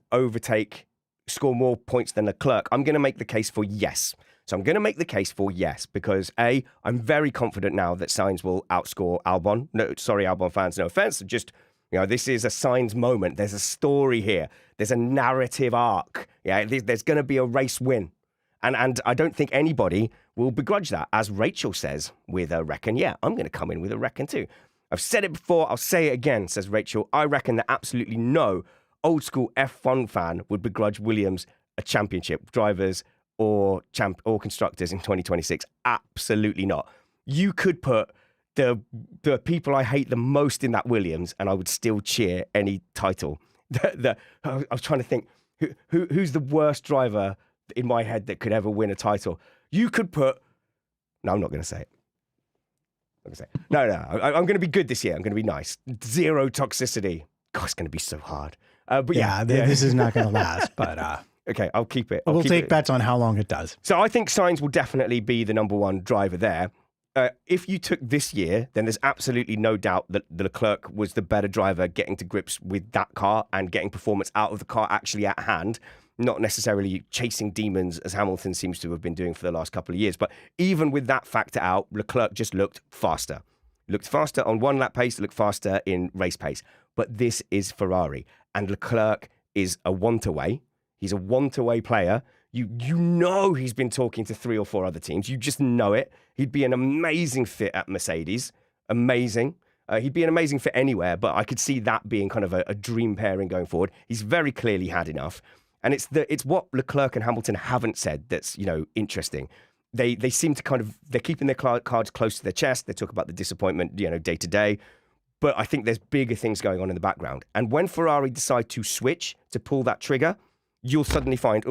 score more points than Leclerc? I'm going to make the case for yes. So I'm going to make the case for yes, because A, I'm very confident now that Sainz will outscore Albon. No, sorry, Albon fans, no offense. Just, this is a Sainz moment. There's a story here. There's a narrative arc. Yeah, there's going to be a race win. And I don't think anybody will begrudge that. As Rachel says with a reckon, yeah, I'm going to come in with a reckon too. I've said it before, I'll say it again, says Rachel. I reckon that absolutely no old school F1 fan would begrudge Williams a championship, drivers or constructors in 2026. Absolutely not. You could put the people I hate the most in that Williams, and I would still cheer any title. I was trying to think, who's the worst driver in my head that could ever win a title? You could put... No, I'm not going to say it. No, I'm going to be good this year. I'm going to be nice. Zero toxicity. God, it's going to be so hard. But this is not going to last, but... Okay, I'll keep it. We'll take bets on how long it does. So I think Sainz will definitely be the number one driver there. If you took this year, then there's absolutely no doubt that Leclerc was the better driver getting to grips with that car and getting performance out of the car actually at hand, not necessarily chasing demons as Hamilton seems to have been doing for the last couple of years. But even with that factor out, Leclerc just looked faster. Looked faster on one lap pace, looked faster in race pace. But this is Ferrari, and Leclerc is a want-away. He's a want-away player. You know he's been talking to 3 or 4 other teams. You just know it. He'd be an amazing fit at Mercedes. Amazing. He'd be an amazing fit anywhere, but I could see that being kind of a dream pairing going forward. He's very clearly had enough. And it's what Leclerc and Hamilton haven't said that's, interesting. They seem to they're keeping their cards close to their chest. They talk about the disappointment, day to day. But I think there's bigger things going on in the background. And when Ferrari decide to switch, to pull that trigger, you'll suddenly find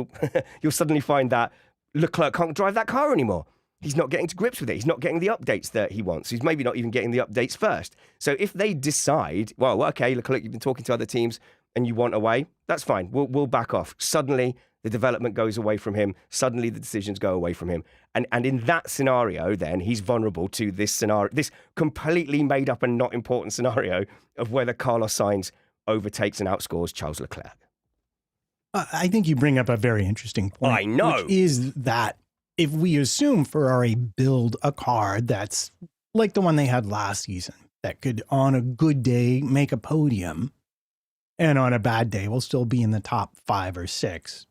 that Leclerc can't drive that car anymore. He's not getting to grips with it. He's not getting the updates that he wants. He's maybe not even getting the updates first. So if they decide, well, okay, Leclerc, you've been talking to other teams and you want away, that's fine. We'll back off. Suddenly, the development goes away from him. Suddenly, the decisions go away from him. And in that scenario, then, he's vulnerable to this scenario, this completely made up and not important scenario of whether Carlos Sainz overtakes and outscores Charles Leclerc. I think you bring up a very interesting point. I know. Which is that if we assume Ferrari build a car that's like the one they had last season, that could, on a good day, make a podium, and on a bad day, will still be in the top 5 or 6,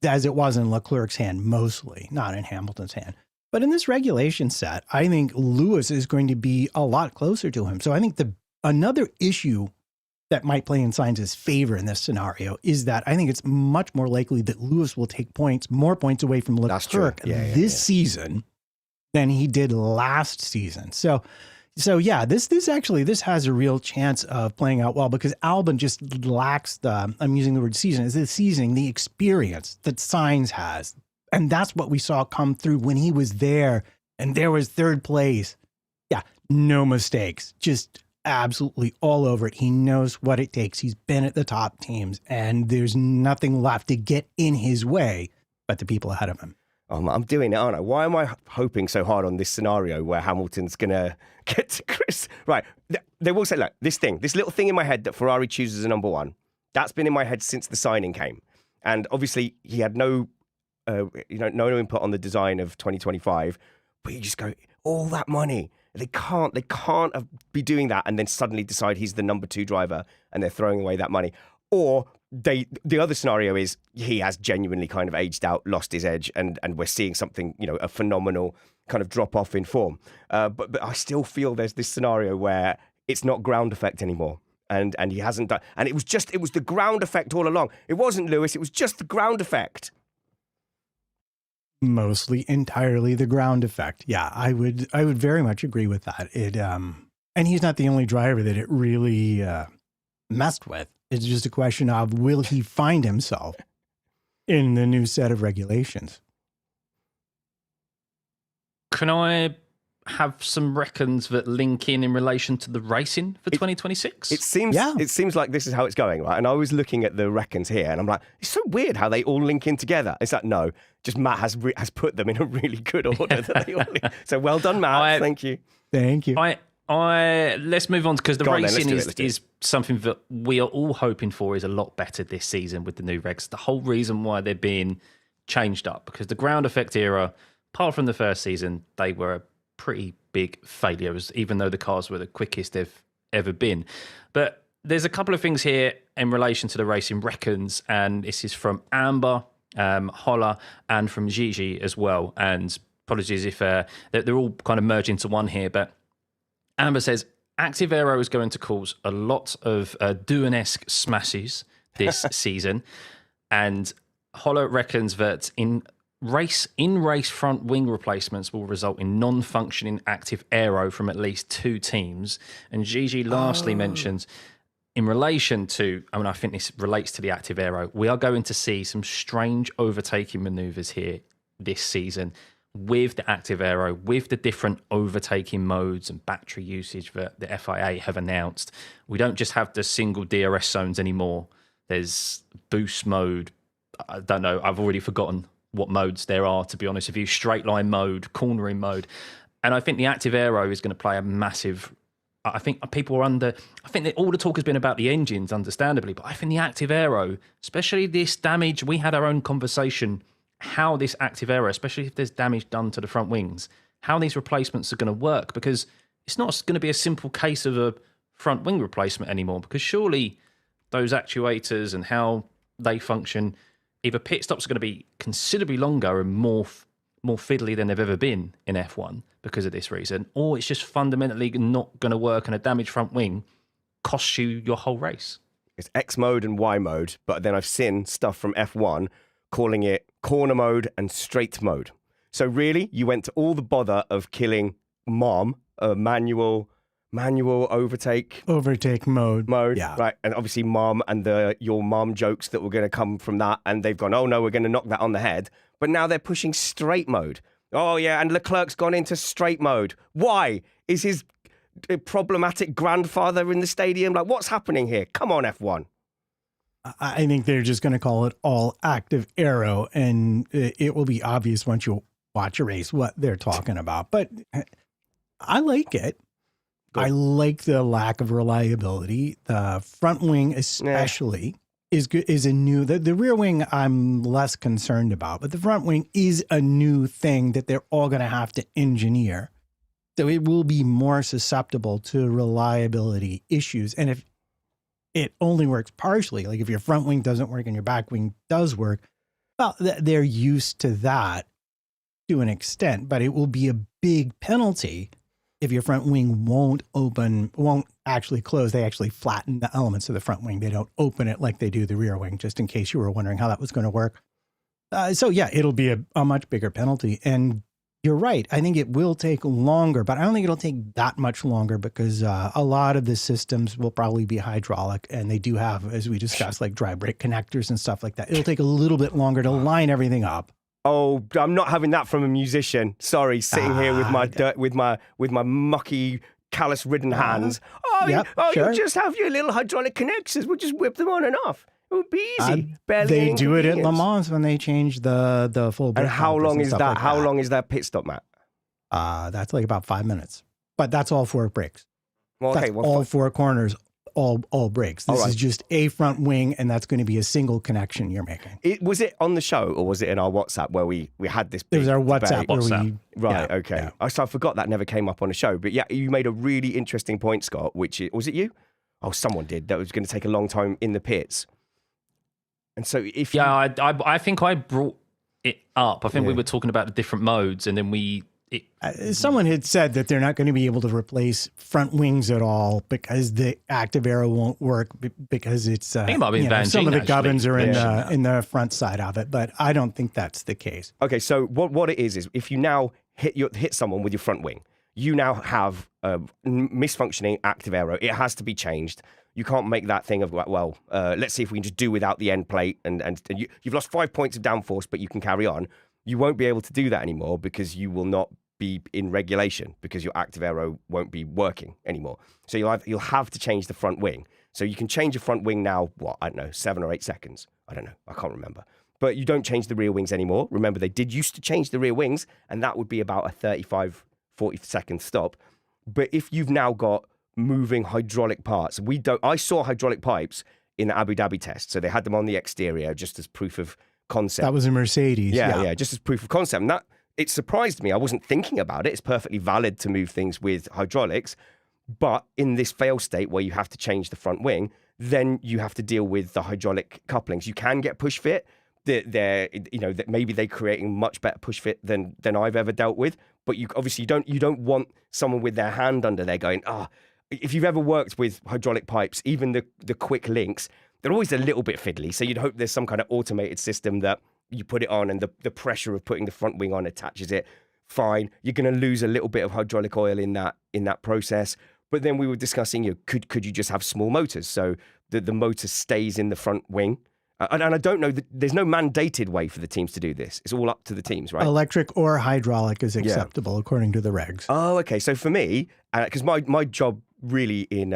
as it was in Leclerc's hand mostly, not in Hamilton's hand. But in this regulation set, I think Lewis is going to be a lot closer to him. So I think another issue that might play in Sainz's favor in this scenario is that I think it's much more likely that Lewis will take more points away from Leclerc this season than he did last season. So yeah, this has a real chance of playing out well because Albon just lacks I'm using the word seasoning, the experience that Sainz has. And that's what we saw come through when he was there and there was third place. Yeah, no mistakes, just absolutely all over it. He knows what it takes. He's been at the top teams and there's nothing left to get in his way but the people ahead of him. I'm doing it, aren't I? Why am I hoping so hard on this scenario where Hamilton's going to get to Chris? Right. They will say, look, this little thing in my head that Ferrari chooses a number one, that's been in my head since the signing came. And obviously he had no input on the design of 2025, but you just go, all that money. They can't be doing that and then suddenly decide he's the number two driver and they're throwing away that money. Or the other scenario is he has genuinely kind of aged out, lost his edge, and we're seeing something, a phenomenal kind of drop off in form. But I still feel there's this scenario where it's not ground effect anymore. And he hasn't done, and it was the ground effect all along. It wasn't Lewis, it was just the ground effect. Mostly entirely the ground effect. Yeah, I would very much agree with that. And he's not the only driver that it really messed with. It's just a question of will he find himself in the new set of regulations? Can I have some reckons that link in relation to the racing for 2026? It seems like this is how it's going, right? And I was looking at the reckons here, and I'm like, it's so weird how they all link in together. It's like, no, just Matt has put them in a really good order. That they all so well done, Matt. Thank you. Let's move on because the racing is something that we are all hoping for is a lot better this season with the new regs. The whole reason why they're being changed up because the ground effect era, apart from the first season, they were a pretty big failures, even though the cars were the quickest they've ever been. But there's a couple of things here in relation to the racing reckons, and this is from Amber, Holla, and from Gigi as well. And apologies if they're all kind of merged into one here, but Amber says, Active Aero is going to cause a lot of Doohan-esque smashes this season. And Holla reckons that in race front wing replacements will result in non-functioning active aero from at least two teams. And Gigi lastly mentions, in relation to, I think this relates to the active aero, we are going to see some strange overtaking maneuvers here this season with the active aero, with the different overtaking modes and battery usage that the FIA have announced. We don't just have the single DRS zones anymore. There's boost mode. I don't know. I've already forgotten what modes there are, to be honest with you. Straight line mode, cornering mode. And I think the active aero is going to play a massive... I think people are under... I think that all the talk has been about the engines, understandably, but I think the active aero, especially this damage, we had our own conversation, how this active aero, especially if there's damage done to the front wings, how these replacements are going to work, because it's not going to be a simple case of a front wing replacement anymore, because surely those actuators and how they function... Either pit stops are going to be considerably longer and more fiddly than they've ever been in F1 because of this reason, or it's just fundamentally not going to work and a damaged front wing costs you your whole race. It's X mode and Y mode, but then I've seen stuff from F1 calling it corner mode and straight mode. So really, you went to all the bother of killing manual overtake mode, yeah, right, and obviously and your mom jokes that were going to come from that, and they've gone, oh no, we're going to knock that on the head. But now they're pushing straight mode. Oh yeah, and Leclerc's gone into straight mode. Why? Is his problematic grandfather in the stadium? Like, what's happening here? Come on, F1. I think they're just going to call it all active aero, and it will be obvious once you watch a race what they're talking about. But I like it. I like the lack of reliability. The front wing especially is a new, the rear wing I'm less concerned about, but the front wing is a new thing that they're all going to have to engineer. So it will be more susceptible to reliability issues. And if it only works partially, like if your front wing doesn't work and your back wing does work, well, they're used to that. to an extent, but it will be a big penalty if your front wing won't actually close. They actually flatten the elements of the front wing. They don't open it like they do the rear wing, just in case you were wondering how that was going to work. So yeah, it'll be a much bigger penalty. And you're right. I think it will take longer, but I don't think it'll take that much longer because a lot of the systems will probably be hydraulic, and they do have, as we discussed, like dry brake connectors and stuff like that. It'll take a little bit longer to line everything up. Oh, I'm not having that from a musician. Sorry, sitting here with my dirt, with my mucky, callus-ridden hands. Sure. You just have your little hydraulic connectors. We'll just whip them on and off. It would be easy. They do it at Le Mans when they change the full. And how long is that? Like How long is that pit stop, Matt? That's like about 5 minutes, but that's all 4 brakes. Well, okay, that's all 4 corners, all brakes. This is just a front wing, and that's going to be a single connection you're making. Was it on the show, or was it in our WhatsApp where we had this? It was our WhatsApp. Right. Yeah, okay. Yeah. So I forgot that never came up on the show, but yeah, you made a really interesting point, Scott. Which was it you? Oh, someone did. That was going to take a long time in the pits. And so if I think I brought it up. I think we were talking about the different modes, and then someone had said that they're not going to be able to replace front wings at all because the active arrow won't work because it's it might be some of the gubbins are in the front side of it, but I don't think that's the case. Okay, so what it is if you now hit someone with your front wing, you now have a misfunctioning active arrow. It has to be changed. You can't make that thing of, let's see if we can just do without the end plate and you've lost 5 points of downforce, but you can carry on. You won't be able to do that anymore because you will not be in regulation because your active arrow won't be working anymore. So you'll have to change the front wing. So you can change your front wing now, 7 or 8 seconds. I don't know. I can't remember. But you don't change the rear wings anymore. Remember, they did used to change the rear wings, and that would be about a 35, 40-second stop. But if you've now got moving hydraulic parts. I saw hydraulic pipes in the Abu Dhabi test. So they had them on the exterior just as proof of concept. That was a Mercedes. Yeah, just as proof of concept. And it surprised me. I wasn't thinking about it. It's perfectly valid to move things with hydraulics. But in this fail state where you have to change the front wing, then you have to deal with the hydraulic couplings. You can get push fit. That maybe they're creating much better push fit than I've ever dealt with. But you don't want someone with their hand under there going, if you've ever worked with hydraulic pipes, even the quick links, they're always a little bit fiddly. So you'd hope there's some kind of automated system that you put it on and the pressure of putting the front wing on attaches it. Fine. You're going to lose a little bit of hydraulic oil in that process. But then we were discussing, could you just have small motors so that the motor stays in the front wing? And I don't know, there's no mandated way for the teams to do this. It's all up to the teams, right? Electric or hydraulic is acceptable according to the regs. Oh, okay. So for me, because my job really in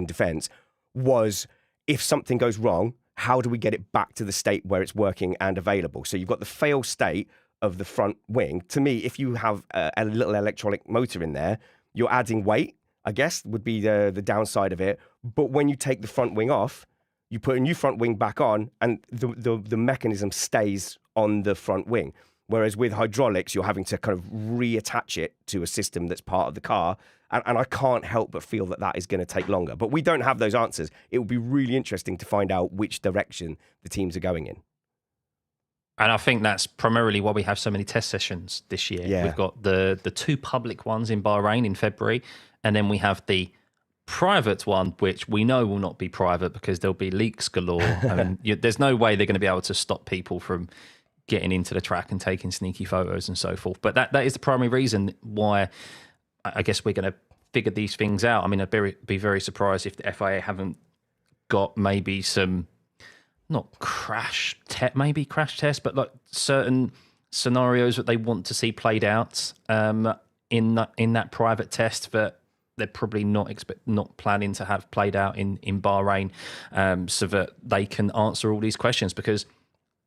defense was if something goes wrong, how do we get it back to the state where it's working and available? So you've got the fail state of the front wing. To me, if you have a little electronic motor in there, you're adding weight, I guess, would be the downside of it. But when you take the front wing off, you put a new front wing back on and the mechanism stays on the front wing. Whereas with hydraulics, you're having to kind of reattach it to a system that's part of the car. And I can't help but feel that is going to take longer. But we don't have those answers. It would be really interesting to find out which direction the teams are going in. And I think that's primarily why we have so many test sessions this year. Yeah. We've got the 2 public ones in Bahrain in February, and then we have the private one, which we know will not be private because there'll be leaks galore. I mean, there's no way they're going to be able to stop people from getting into the track and taking sneaky photos and so forth. But that is the primary reason why I guess we're going to figure these things out. I mean, I'd be very surprised if the FIA haven't got maybe some, not crash tests, but like certain scenarios that they want to see played out in that private test that they're probably not planning to have played out in Bahrain, so that they can answer all these questions. Because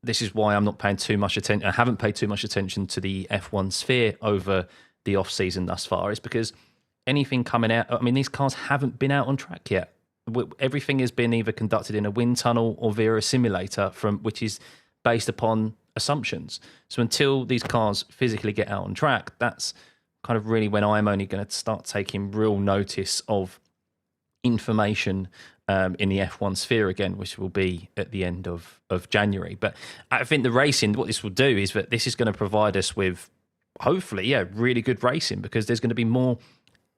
this is why I'm not paying too much attention. I haven't paid too much attention to the F1 sphere over the off season thus far. Is because anything coming out. I mean, these cars haven't been out on track yet. Everything has been either conducted in a wind tunnel or via a simulator, which is based upon assumptions. So until these cars physically get out on track, that's kind of really when I'm only going to start taking real notice of information in the F1 sphere again, which will be at the end of January. But I think the racing, what this will do is that this is going to provide us with hopefully, really good racing, because there's going to be more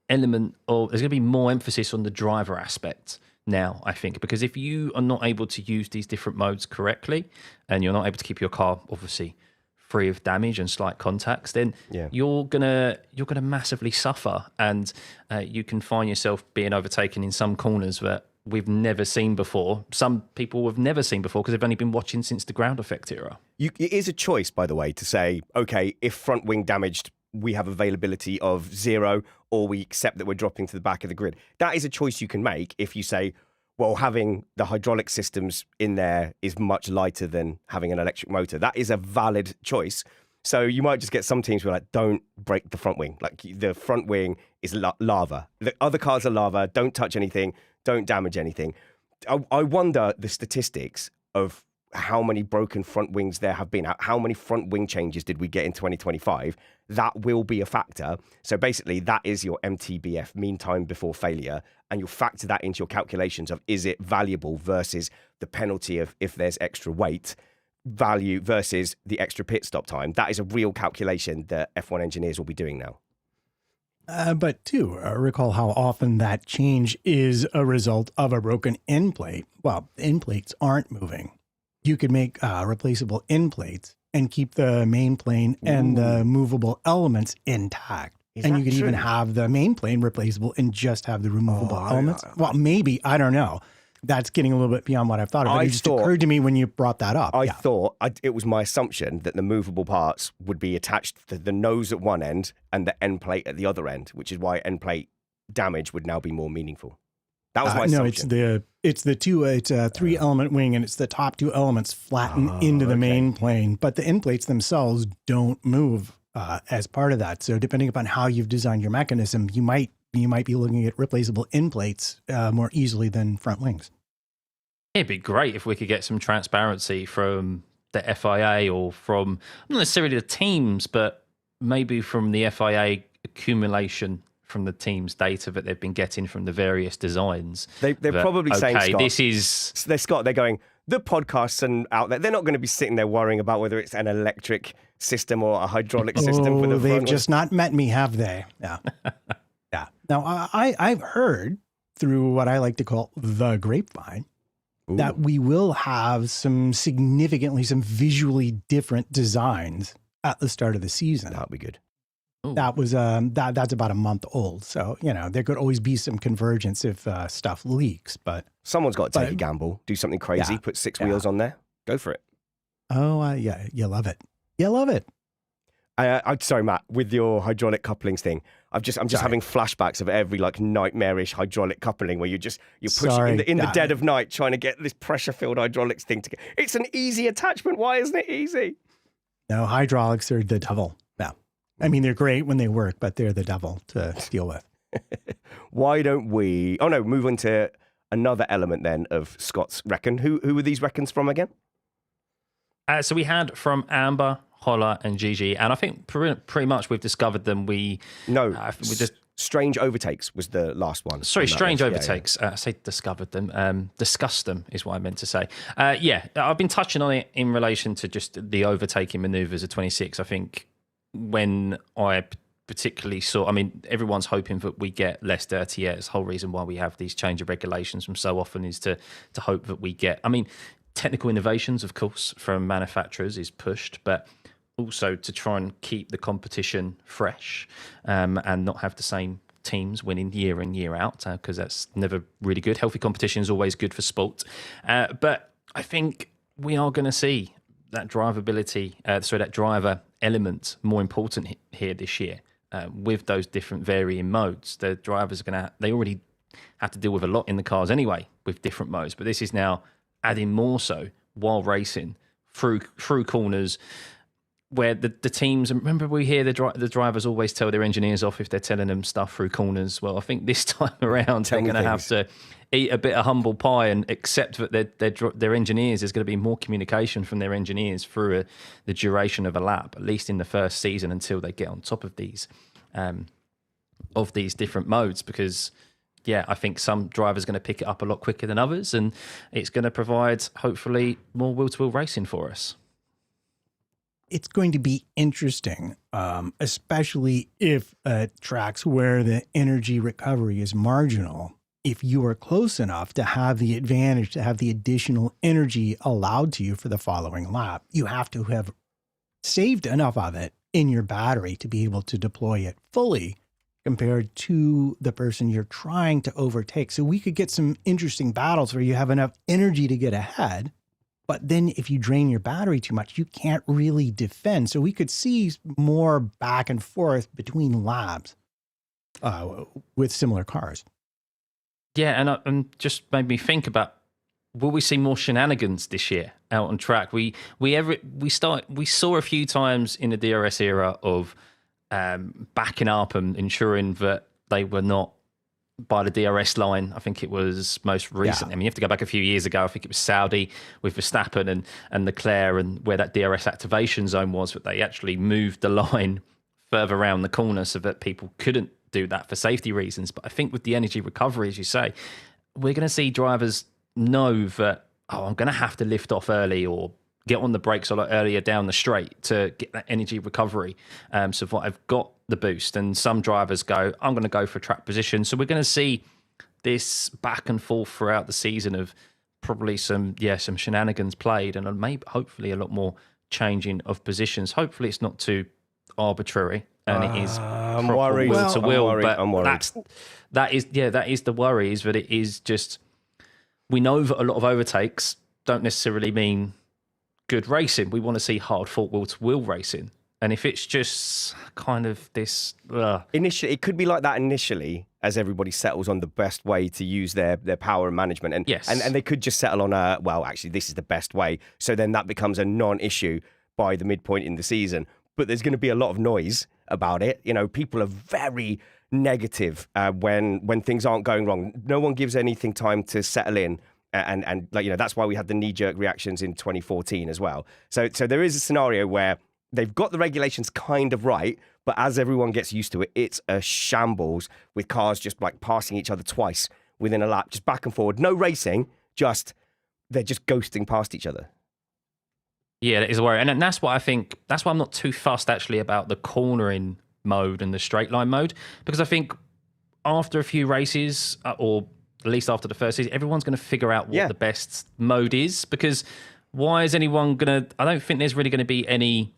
there's going to be more emphasis on the driver aspect now, I think, because if you are not able to use these different modes correctly, and you're not able to keep your car obviously free of damage and slight contacts, then you're gonna massively suffer, and you can find yourself being overtaken in some corners that we've never seen before. Some people have never seen before because they've only been watching since the ground effect era. It is a choice, by the way, to say, okay, if front wing damaged, we have availability of 0, or we accept that we're dropping to the back of the grid. That is a choice you can make if you say, well, having the hydraulic systems in there is much lighter than having an electric motor. That is a valid choice. So you might just get some teams who are like, don't break the front wing. Like, the front wing is lava. The other cars are lava. Don't touch anything. Don't damage anything. I wonder the statistics of how many broken front wings there have been. How many front wing changes did we get in 2025? That will be a factor. So basically, that is your MTBF, mean time before failure, and you'll factor that into your calculations of, is it valuable versus the penalty of if there's extra weight, value versus the extra pit stop time. That is a real calculation that F1 engineers will be doing now. But too, recall how often that change is a result of a broken end plate. Well, end plates aren't moving. You could make replaceable end plates and keep the main plane and the movable elements intact. And you could even have the main plane replaceable and just have the removable elements. Well, maybe, I don't know. That's getting a little bit beyond what I've thought of. It just occurred to me when you brought that up. I thought it was my assumption that the movable parts would be attached to the nose at one end and the end plate at the other end, which is why end plate damage would now be more meaningful. That was my assumption. No, it's a 3-element wing, and it's the top 2 elements flatten into the main plane, but the end plates themselves don't move as part of that. So depending upon how you've designed your mechanism, you might be looking at replaceable end plates more easily than front wings. It'd be great if we could get some transparency from the FIA, or from not necessarily the teams, but maybe from the FIA accumulation from the team's data that they've been getting from the various designs. They're probably saying, Scott, this is... They're going, the podcasts and out there, they're not going to be sitting there worrying about whether it's an electric system or a hydraulic system for the they've just not met me, have they? Yeah. Yeah. Now, I've heard through what I like to call the grapevine that we will have some visually different designs at the start of the season. That'll be good. That was that's about a month old, so there could always be some convergence if stuff leaks. But someone's got to take a gamble, do something crazy, put 6 wheels on there, go for it. Oh yeah, you love it. You love it. I'm sorry, Matt, with your hydraulic couplings thing. I'm just having flashbacks of every nightmarish hydraulic coupling where you're pushing in the dead of night trying to get this pressure filled hydraulics thing to get. It's an easy attachment. Why isn't it easy? No, hydraulics are the devil. Yeah. I mean, they're great when they work, but they're the devil to deal with. Why don't we move on to another element then of Scott's reckon. Who were these reckons from again? So we had from Amber, Holler, and Gigi, and I think pretty much we've discovered them. Strange Overtakes was the last one. Sorry, Strange Overtakes. I say discovered them. Discussed them is what I meant to say. I've been touching on it in relation to just the overtaking manoeuvres of 26. I think when I particularly saw, everyone's hoping that we get less dirty air. It's the whole reason why we have these change of regulations from so often is to hope that we get, technical innovations, of course, from manufacturers is pushed, but also to try and keep the competition fresh and not have the same teams winning year in, year out, because that's never really good. Healthy competition is always good for sport. But I think we are going to see that that driver element more important here this year with those different varying modes. The drivers are they already have to deal with a lot in the cars anyway with different modes, but this is now adding more so while racing through corners where the teams, and remember we hear the drivers always tell their engineers off if they're telling them stuff through corners. Well, I think this time around they're going to have to eat a bit of humble pie and accept that their engineers, there's going to be more communication from their engineers through the duration of a lap, at least in the first season until they get on top of these different modes, because I think some drivers are going to pick it up a lot quicker than others, and it's going to provide, hopefully, more wheel-to-wheel racing for us. it's going to be interesting, especially if tracks where the energy recovery is marginal. If you are close enough to have the advantage, to have the additional energy allowed to you for the following lap, you have to have saved enough of it in your battery to be able to deploy it fully compared to the person you're trying to overtake. So we could get some interesting battles where you have enough energy to get ahead, but then if you drain your battery too much, you can't really defend. So we could see more back and forth between laps with similar cars. Yeah, and just made me think about, will we see more shenanigans this year out on track? We saw a few times in the DRS era of backing up and ensuring that they were not by the DRS line. I think it was most recent. I mean, you have to go back a few years ago. I think it was Saudi with Verstappen and Leclerc, and where that DRS activation zone was, but they actually moved the line further around the corner so that people couldn't do that for safety reasons. But I think with the energy recovery, as you say, we're going to see drivers know that, I'm going to have to lift off early or get on the brakes a lot earlier down the straight to get that energy recovery. So if I've got the boost, and some drivers go, I'm going to go for track position. So we're going to see this back and forth throughout the season of probably some shenanigans played, and maybe hopefully a lot more changing of positions. Hopefully it's not too arbitrary and it is I'm worried. will to will. I'm worried. That is the worry, is that it is just, we know that a lot of overtakes don't necessarily mean good racing. We want to see hard fought wheel to wheel racing. And if it's just kind of this initially, it could be like that initially, as everybody settles on the best way to use their power and management. And yes, and they could just settle on actually this is the best way. So then that becomes a non-issue by the midpoint in the season. But there's going to be a lot of noise about it. You know, people are very negative when things aren't going wrong. No one gives anything time to settle in. And like, you know, that's why we had the knee-jerk reactions in 2014 as well. So there is a scenario where they've got the regulations kind of right, but as everyone gets used to it, it's a shambles with cars just like passing each other twice within a lap, just back and forward. No racing, they're just ghosting past each other. Yeah, that is a worry. And that's what I think, that's why I'm not too fussed actually about the cornering mode and the straight line mode, because I think after a few races, or at least after the first season, everyone's going to figure out what the best mode is, because why is anyone going to, I don't think there's really going to be any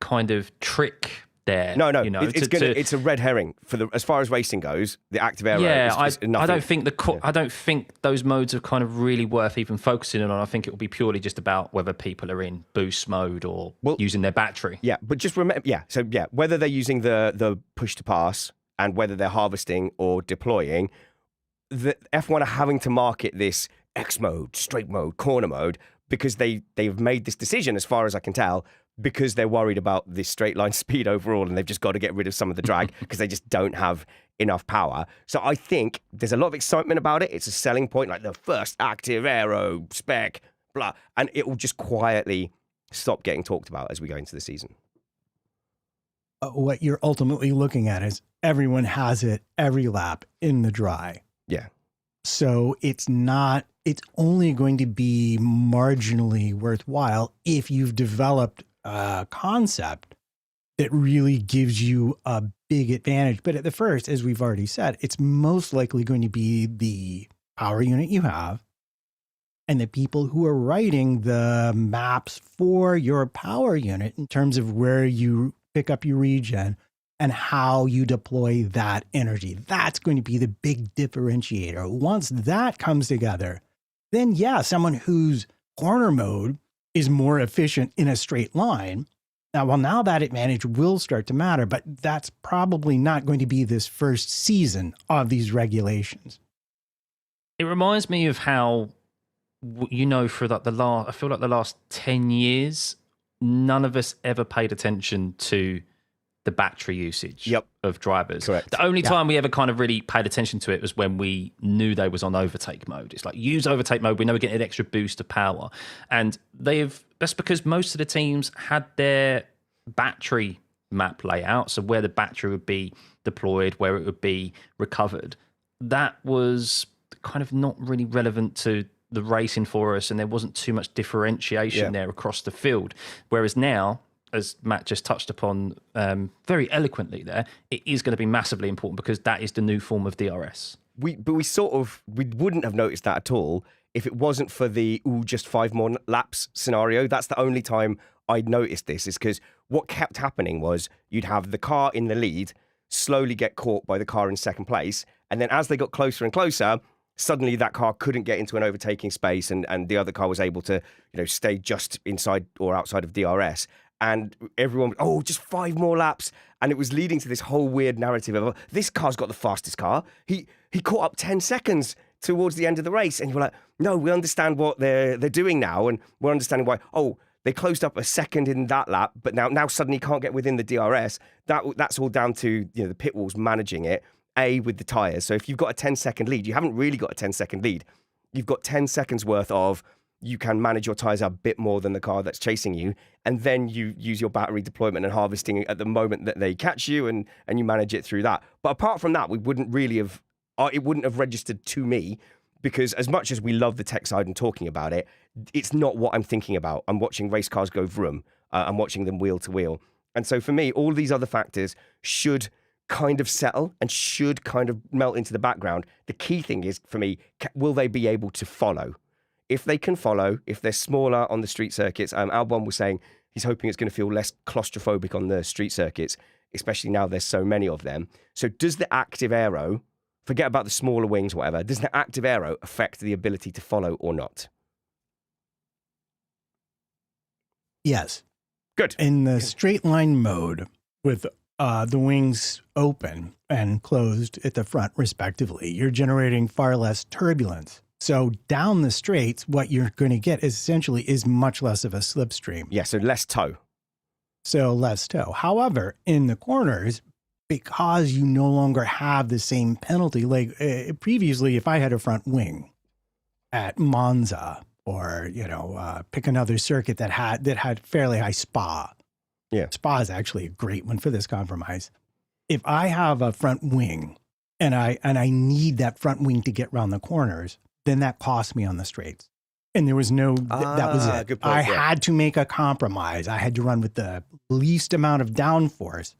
kind of trick there. No, you know, it's a red herring as far as racing goes. The active aero is nothing. I don't think I don't think those modes are kind of really worth even focusing on. I think it will be purely just about whether people are in boost mode or using their battery. Yeah, but just remember, whether they're using the push to pass and whether they're harvesting or deploying, the F1 are having to market this X mode, straight mode, corner mode, because they've made this decision, as far as I can tell, because they're worried about this straight line speed overall, and they've just got to get rid of some of the drag because they just don't have enough power. So I think there's a lot of excitement about it. It's a selling point, like the first active aero spec, blah, and it will just quietly stop getting talked about as we go into the season. What you're ultimately looking at is everyone has it every lap in the dry. Yeah. So it's only going to be marginally worthwhile if you've developed a concept that really gives you a big advantage. But at the first, as we've already said, it's most likely going to be the power unit you have and the people who are writing the maps for your power unit in terms of where you pick up your regen and how you deploy that energy. That's going to be the big differentiator. Once that comes together, then someone whose corner mode is more efficient in a straight line. Now that advantage will start to matter, but that's probably not going to be this first season of these regulations. It reminds me of how, you know, for like I feel like the last 10 years, none of us ever paid attention to the battery usage of drivers. Correct. The only time we ever kind of really paid attention to it was when we knew they was on overtake mode. It's like, use overtake mode, we know we're getting an extra boost of power. And that's because most of the teams had their battery map layout, so where the battery would be deployed, where it would be recovered. That was kind of not really relevant to the racing for us, and there wasn't too much differentiation there across the field. Whereas now, as Matt just touched upon very eloquently there, it is going to be massively important because that is the new form of DRS. We wouldn't have noticed that at all if it wasn't for the just 5 more laps scenario. That's the only time I'd noticed this, is because what kept happening was you'd have the car in the lead slowly get caught by the car in second place, and then as they got closer and closer, suddenly that car couldn't get into an overtaking space, and the other car was able to, stay just inside or outside of DRS. And everyone, just 5 more laps. And it was leading to this whole weird narrative of, this car's got the fastest car. He caught up 10 seconds towards the end of the race. And you were like, no, we understand what they're doing now. And we're understanding why, they closed up a second in that lap, but now suddenly can't get within the DRS. That's all down to the pit walls managing it, with the tyres. So if you've got a 10-second lead, you haven't really got a 10-second lead. You've got 10 seconds worth of, you can manage your tyres a bit more than the car that's chasing you, and then you use your battery deployment and harvesting at the moment that they catch you, and you manage it through that. But apart from that, it wouldn't have registered to me, because as much as we love the tech side and talking about it, it's not what I'm thinking about. I'm watching race cars go vroom. I'm watching them wheel to wheel. And so for me, all these other factors should kind of settle and should kind of melt into the background. The key thing is, for me, will they be able to follow? If they can follow, if they're smaller on the street circuits, Albon was saying he's hoping it's going to feel less claustrophobic on the street circuits, especially now there's so many of them. So does the active aero, forget about the smaller wings, whatever, does the active aero affect the ability to follow or not? Yes. Good. In the straight line mode, with the wings open and closed at the front respectively, you're generating far less turbulence. So down the straights, what you're going to get is much less of a slipstream. Yeah, so less toe. So less toe. However, in the corners, because you no longer have the same penalty, like previously, if I had a front wing at Monza, or pick another circuit that had fairly high Spa. Yeah, Spa is actually a great one for this compromise. If I have a front wing and I need that front wing to get around the corners, then that cost me on the straights. And there was that was it. Good point, I had to make a compromise. I had to run with the least amount of downforce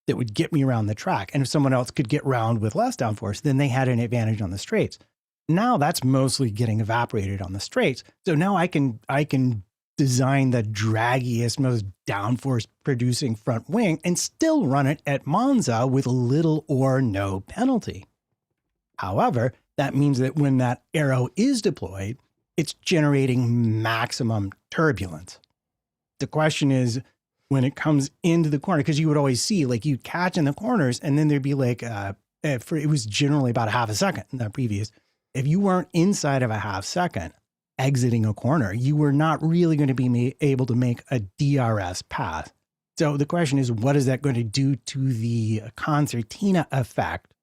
that would get me around the track. And if someone else could get around with less downforce, then they had an advantage on the straights. Now that's mostly getting evaporated on the straights. So now I can design the draggiest, most downforce producing front wing and still run it at Monza with little or no penalty. However, that means that when that aero is deployed, it's generating maximum turbulence. The question is, when it comes into the corner, because you would always see, like, you'd catch in the corners and then there'd be like, it was generally about a half a second in the previous. If you weren't inside of a half second exiting a corner, you were not really going to be able to make a DRS path. So the question is, what is that going to do to the concertina effect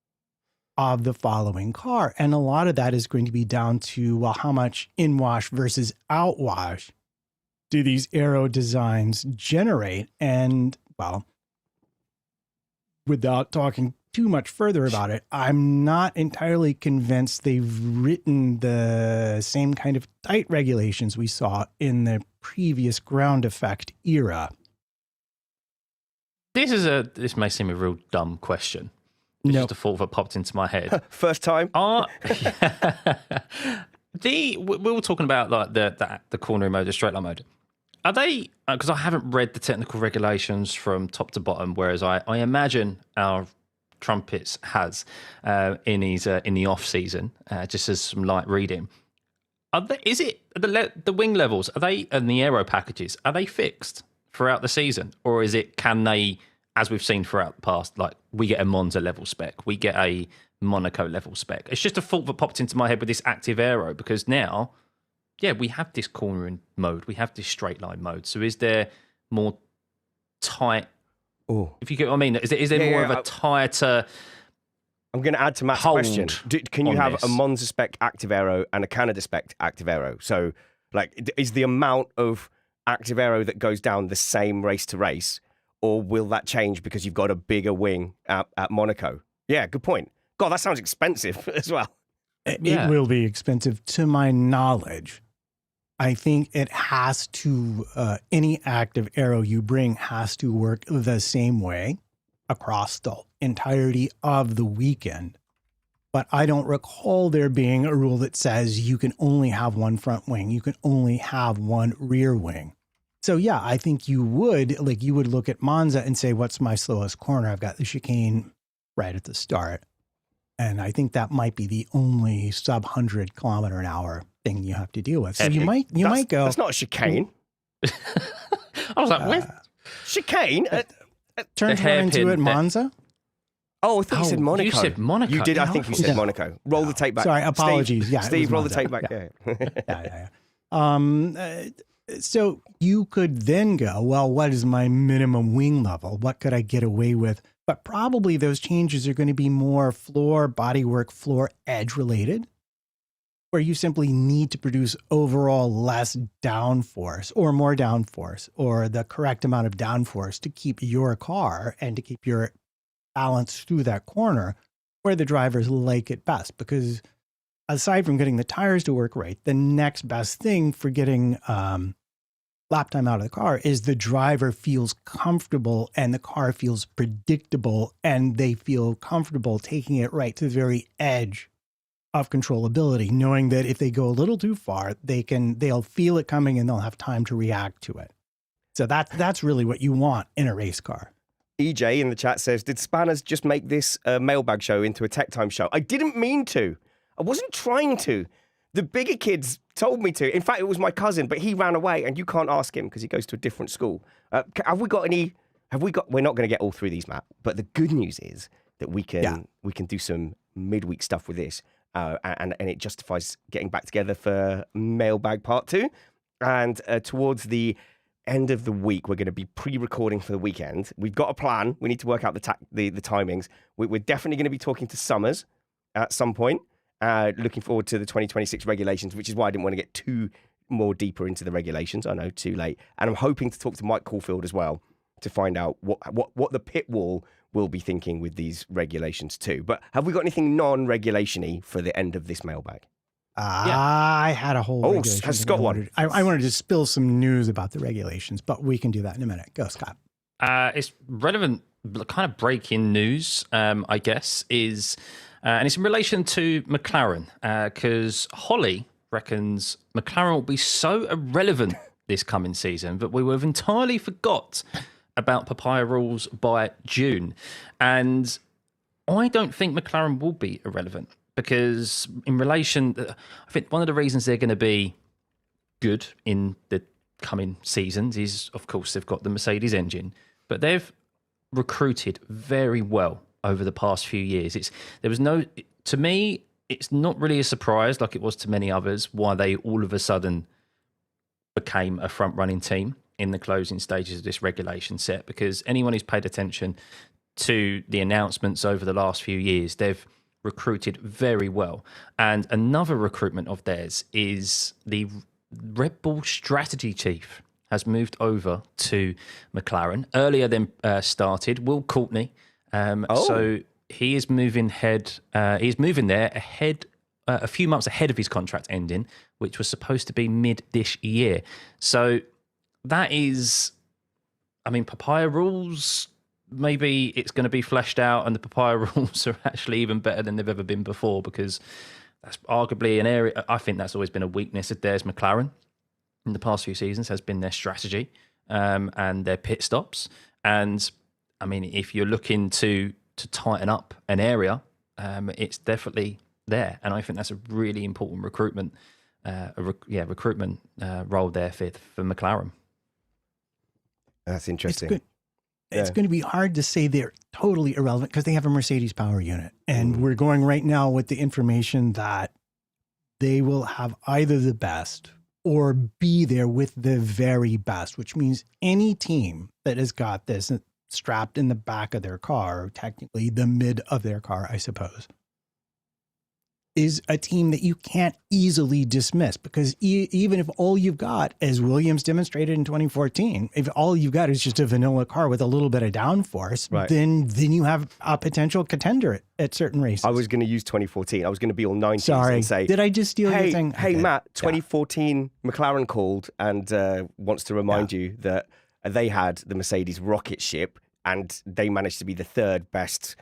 of the following car? And a lot of that is going to be down to, well, how much inwash versus outwash do these aero designs generate? And, well, without talking too much further about it, I'm not entirely convinced they've written the same kind of tight regulations we saw in the previous ground effect era. This may seem a real dumb question. It's just a thought that popped into my head. First time? We were talking about like the corner mode, the straight line mode. Are they? Because I haven't read the technical regulations from top to bottom, whereas I imagine our Trumpets has in the off season, just as some light reading. Is it the wing levels? Are they, and the aero packages, are they fixed throughout the season, or is it, can they, as we've seen throughout the past, like we get a Monza level spec, we get a Monaco level spec? It's just a thought that popped into my head with this active aero, because now, yeah, we have this cornering mode, we have this straight line mode. So is there more tight? Oh, if you get what I mean, is there more of a tighter? I'm going to add to Matt's question. Can you have a Monza spec active aero and a Canada spec active aero? So, like, is the amount of active aero that goes down the same race to race, or will that change because you've got a bigger wing at Monaco? Yeah, good point. God, that sounds expensive as well. It will be expensive, to my knowledge. I think it has to, any active aero you bring has to work the same way across the entirety of the weekend. But I don't recall there being a rule that says you can only have one front wing, you can only have one rear wing. So yeah, I think you would look at Monza and say, what's my slowest corner? I've got the chicane right at the start. And I think that might be the only sub 100 kilometer an hour thing you have to deal with. So you might go. That's not a chicane. I was like, what? Chicane? Turns one into at Monza? Oh, I thought you said Monaco. You said Monaco. You did. I think you said Monaco. Roll the tape back. Sorry, apologies. Steve, roll the tape back. Yeah. So you could then go, well, what is my minimum wing level? What could I get away with? But probably those changes are going to be more floor, bodywork, floor edge related, where you simply need to produce overall less downforce or more downforce or the correct amount of downforce to keep your car and to keep your balance through that corner where the drivers like it best. Because aside from getting the tires to work right, the next best thing for getting lap time out of the car is the driver feels comfortable and the car feels predictable and they feel comfortable taking it right to the very edge of controllability, knowing that if they go a little too far, they'll feel it coming and they'll have time to react to it. So that's really what you want in a race car. EJ in the chat says, did Spanners just make this mailbag show into a tech time show? I didn't mean to. I wasn't trying to. The bigger kids told me to. In fact, it was my cousin, but he ran away, and you can't ask him because he goes to a different school. We're not going to get all through these, Matt. But the good news is that we can do some midweek stuff with this, and it justifies getting back together for Mailbag Part 2. And towards the end of the week, we're going to be pre-recording for the weekend. We've got a plan. We need to work out the timings. We're definitely going to be talking to Summers at some point. Looking forward to the 2026 regulations, which is why I didn't want to get too more deeper into the regulations. I know, too late. And I'm hoping to talk to Mike Caulfield as well to find out what the pit wall will be thinking with these regulations too. But have we got anything non-regulation-y for the end of this mailbag? I had a whole. Oh, has Scott one? I wanted to spill some news about the regulations, but we can do that in a minute. Go, Scott. It's relevant, kind of breaking news, I guess, and it's in relation to McLaren, because Holly reckons McLaren will be so irrelevant this coming season that we will have entirely forgot about papaya rules by June. And I don't think McLaren will be irrelevant because in relation, I think one of the reasons they're going to be good in the coming seasons is, of course, they've got the Mercedes engine, but they've recruited very well over the past few years. To me, it's not really a surprise like it was to many others why they all of a sudden became a front running team in the closing stages of this regulation set, because anyone who's paid attention to the announcements over the last few years, they've recruited very well. And another recruitment of theirs is the Red Bull strategy chief has moved over to McLaren earlier than started. Will Courtney. So he is moving there ahead, a few months ahead of his contract ending, which was supposed to be mid this year. So that is, papaya rules. Maybe it's going to be fleshed out, and the papaya rules are actually even better than they've ever been before, because that's arguably an area. I think that's always been a weakness of theirs. McLaren in the past few seasons has been their strategy and their pit stops. And if you're looking to tighten up an area, it's definitely there. And I think that's a really important recruitment role there for McLaren. That's interesting. It's going to be hard to say they're totally irrelevant because they have a Mercedes power unit. And we're going right now with the information that they will have either the best or be there with the very best, which means any team that has got this strapped in the back of their car, or technically the mid of their car, I suppose, is a team that you can't easily dismiss, because even if all you've got, as Williams demonstrated in 2014, if all you've got is just a vanilla car with a little bit of downforce, then you have a potential contender at certain races. I was going to use 2014. I was going to be all 90s and say, did I just steal your thing? Hey, Matt, 2014 McLaren called and wants to remind you that they had the Mercedes rocket ship and they managed to be the third best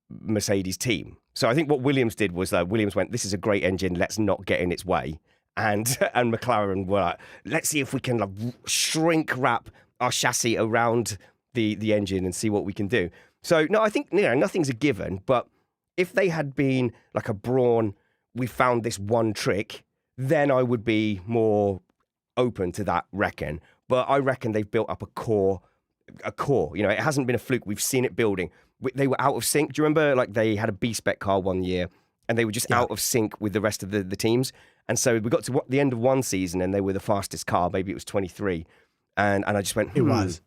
Mercedes team. So I think what Williams did was Williams went, this is a great engine, let's not get in its way. And McLaren were like, let's see if we can shrink wrap our chassis around the engine and see what we can do. So no, I think nothing's a given, but if they had been like a Brawn, we found this one trick, then I would be more open to that reckon. But I reckon they've built up a core. It hasn't been a fluke. We've seen it building. They were out of sync. Do you remember, like, they had a B-spec car one year and they were just out of sync with the rest of the teams? And so we got to the end of one season and they were the fastest car. Maybe it was 23. And I just went, It was.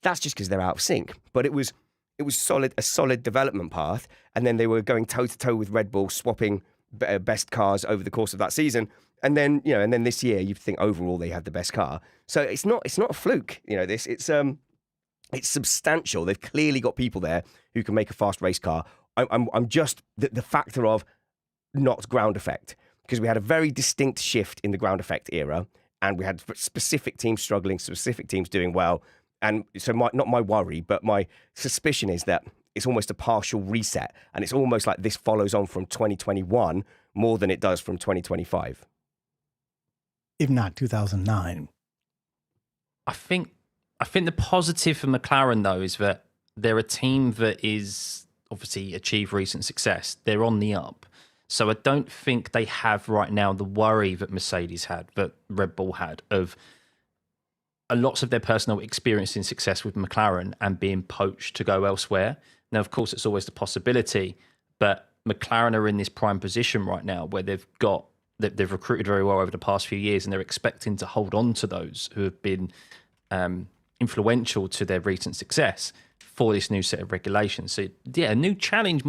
That's just because they're out of sync. But it was a solid development path. And then they were going toe-to-toe with Red Bull, swapping best cars over the course of that season. And then, and then this year you'd think overall they had the best car. So it's not a fluke, it's substantial. They've clearly got people there who can make a fast race car. I'm just the factor of not ground effect, because we had a very distinct shift in the ground effect era, and we had specific teams struggling, specific teams doing well. And so not my worry, but my suspicion is that it's almost a partial reset, and it's almost like this follows on from 2021 more than it does from 2025. If not 2009. I think the positive for McLaren, though, is that they're a team that is obviously achieved recent success. They're on the up. So I don't think they have right now the worry that Mercedes had, that Red Bull had, of lots of their personnel experiencing success with McLaren and being poached to go elsewhere. Now, of course, it's always the possibility, but McLaren are in this prime position right now where they've recruited very well over the past few years, and they're expecting to hold on to those who have been influential to their recent success for this new set of regulations. So yeah, a new challenge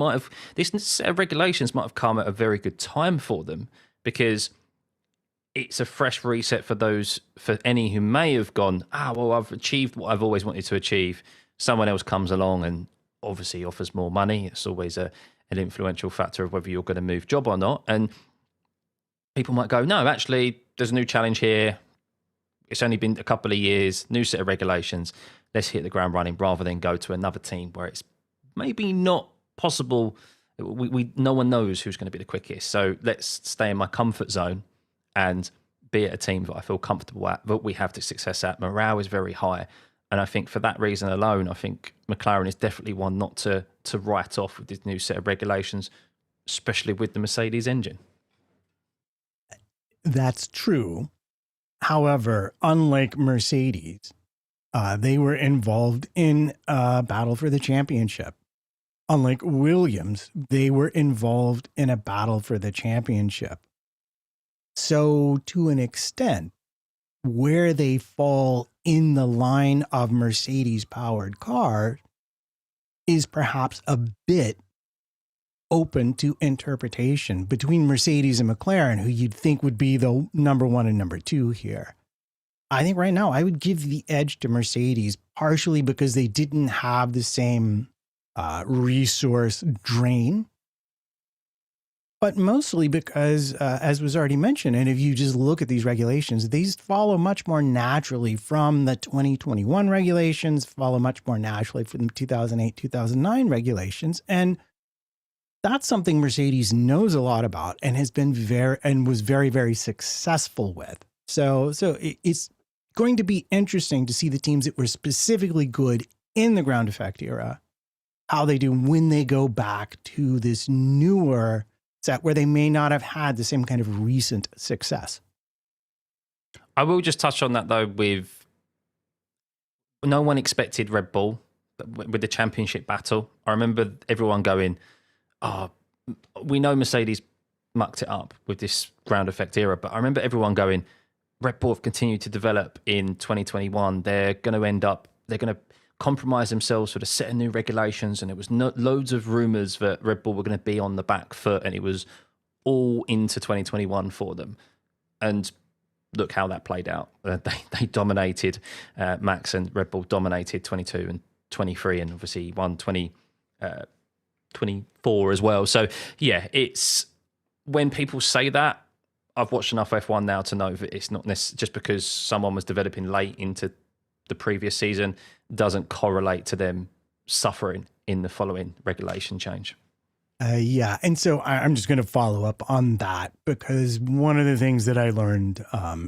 this set of regulations might have come at a very good time for them, because it's a fresh reset for any who may have gone, well, I've achieved what I've always wanted to achieve. Someone else comes along and obviously offers more money. It's always an influential factor of whether you're going to move job or not. And people might go, no, actually, there's a new challenge here. It's only been a couple of years, new set of regulations. Let's hit the ground running, rather than go to another team where it's maybe not possible. No one knows who's going to be the quickest. So let's stay in my comfort zone and be at a team that I feel comfortable at, that we have the success at. Morale is very high. And I think for that reason alone, I think McLaren is definitely one not to write off with this new set of regulations, especially with the Mercedes engine. That's true. However, unlike Mercedes, they were involved in a battle for the championship. Unlike Williams, they were involved in a battle for the championship. So to an extent, where they fall in the line of Mercedes-powered car is perhaps a bit open to interpretation between Mercedes and McLaren, who you'd think would be the number one and number two here. I think right now I would give the edge to Mercedes, partially because they didn't have the same resource drain, but mostly because, as was already mentioned, and if you just look at these regulations, these follow much more naturally from the 2021 regulations, follow much more naturally from the 2008, 2009 regulations. And that's something Mercedes knows a lot about and has been was very, very successful with. So it's going to be interesting to see the teams that were specifically good in the ground effect era, how they do when they go back to this newer set where they may not have had the same kind of recent success. I will just touch on that, though, with no one expected Red Bull with the championship battle. I remember everyone going, we know Mercedes mucked it up with this ground effect era, but I remember everyone going, Red Bull have continued to develop in 2021. They're going to compromise themselves with a set of new regulations, and it was loads of rumours that Red Bull were going to be on the back foot, and it was all into 2021 for them. And look how that played out. They dominated, Max and Red Bull dominated 22 and 23, and obviously won 24 as well. So, yeah, it's when people say that, I've watched enough F1 now to know that it's not necessarily just because someone was developing late into the previous season doesn't correlate to them suffering in the following regulation change. Yeah. And so I'm just going to follow up on that, because one of the things that I learned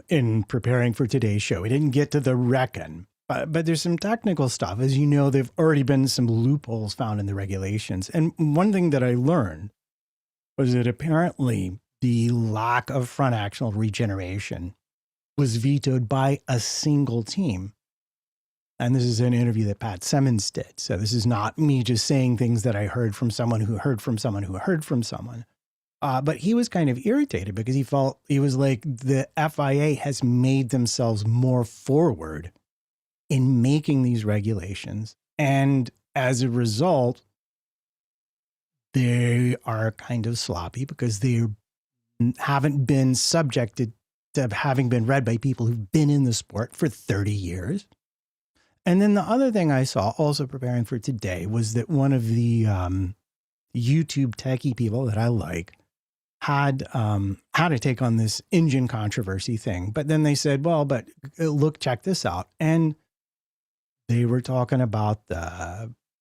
in preparing for today's show, we didn't get to the reckon, but there's some technical stuff. As you know, there've already been some loopholes found in the regulations. And one thing that I learned was that apparently the lack of front axle regeneration was vetoed by a single team. And this is an interview that Pat Simmons did. So this is not me just saying things that I heard from someone who heard from someone who heard from someone. But he was kind of irritated because he was like, the FIA has made themselves more forward in making these regulations. And as a result, they are kind of sloppy because they haven't been subjected to having been read by people who've been in the sport for 30 years. And then the other thing I saw also preparing for today was that one of the YouTube techie people that I like had to take on this engine controversy thing. But then they said, well, but look, check this out. And they were talking about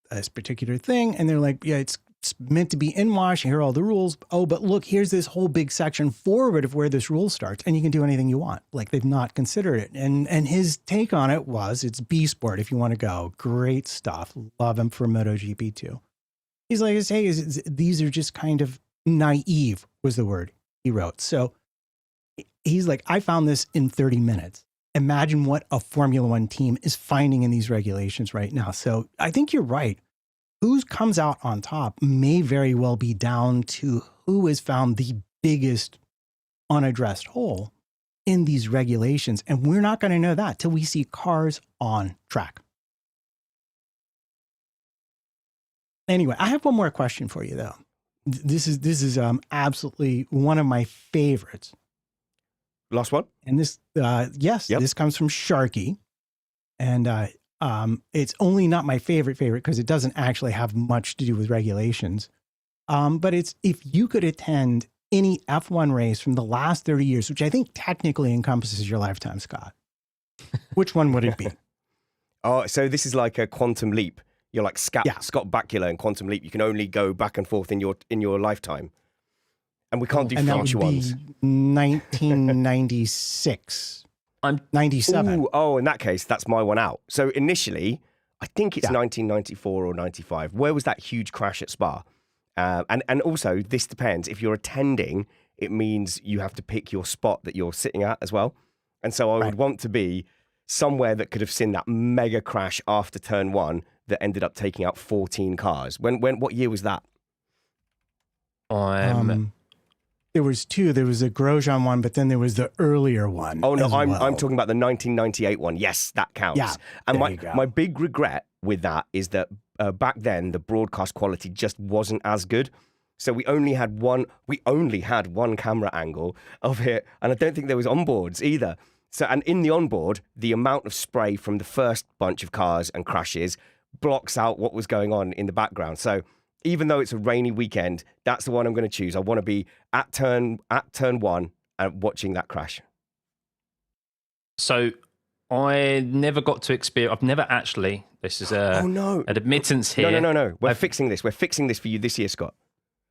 this particular thing. And they're like, yeah, it's meant to be in wash. Here are all the rules. Oh, but look, here's this whole big section forward of where this rule starts, and you can do anything you want. Like, they've not considered it. And his take on it was, it's B Sport if you want to go. Great stuff. Love him for MotoGP too. He's like, hey, these are just kind of naive, was the word he wrote. So he's like, I found this in 30 minutes. Imagine what a Formula One team is finding in these regulations right now. So I think you're right. Who comes out on top may very well be down to who has found the biggest unaddressed hole in these regulations. And we're not going to know that till we see cars on track. Anyway, I have one more question for you, though. This is absolutely one of my favorites. Last one? And this, yes, Yep. This comes from Sharky. And it's only not my favorite because it doesn't actually have much to do with regulations. But it's, if you could attend any F1 race from the last 30 years, which I think technically encompasses your lifetime, Scott, which one would it be? Oh, so this is like a quantum leap. You're like Scott Bakula in Quantum Leap. You can only go back and forth in your lifetime. And we can't do future ones. 1996. I'm 97. Oh, in that case, that's my one out. So initially, I think it's 1994 or 95. Where was that huge crash at Spa? And also, this depends. If you're attending, it means you have to pick your spot that you're sitting at as well. And so I would want to be somewhere that could have seen that mega crash after turn one that ended up taking out 14 cars. What year was that? There was two. There was a Grosjean one, but then there was the earlier one. Oh, no, I'm talking about the 1998 one. Yes, that counts. Yeah, and my big regret with that is that back then, the broadcast quality just wasn't as good. So we only had one camera angle of it, and I don't think there was onboards either. So, and in the onboard, the amount of spray from the first bunch of cars and crashes blocks out what was going on in the background. So even though it's a rainy weekend, that's the one I'm going to choose. I want to be at turn one and watching that crash. So I never got to experience. I've never actually. This is an admittance here. No. We're fixing this. We're fixing this for you this year, Scott.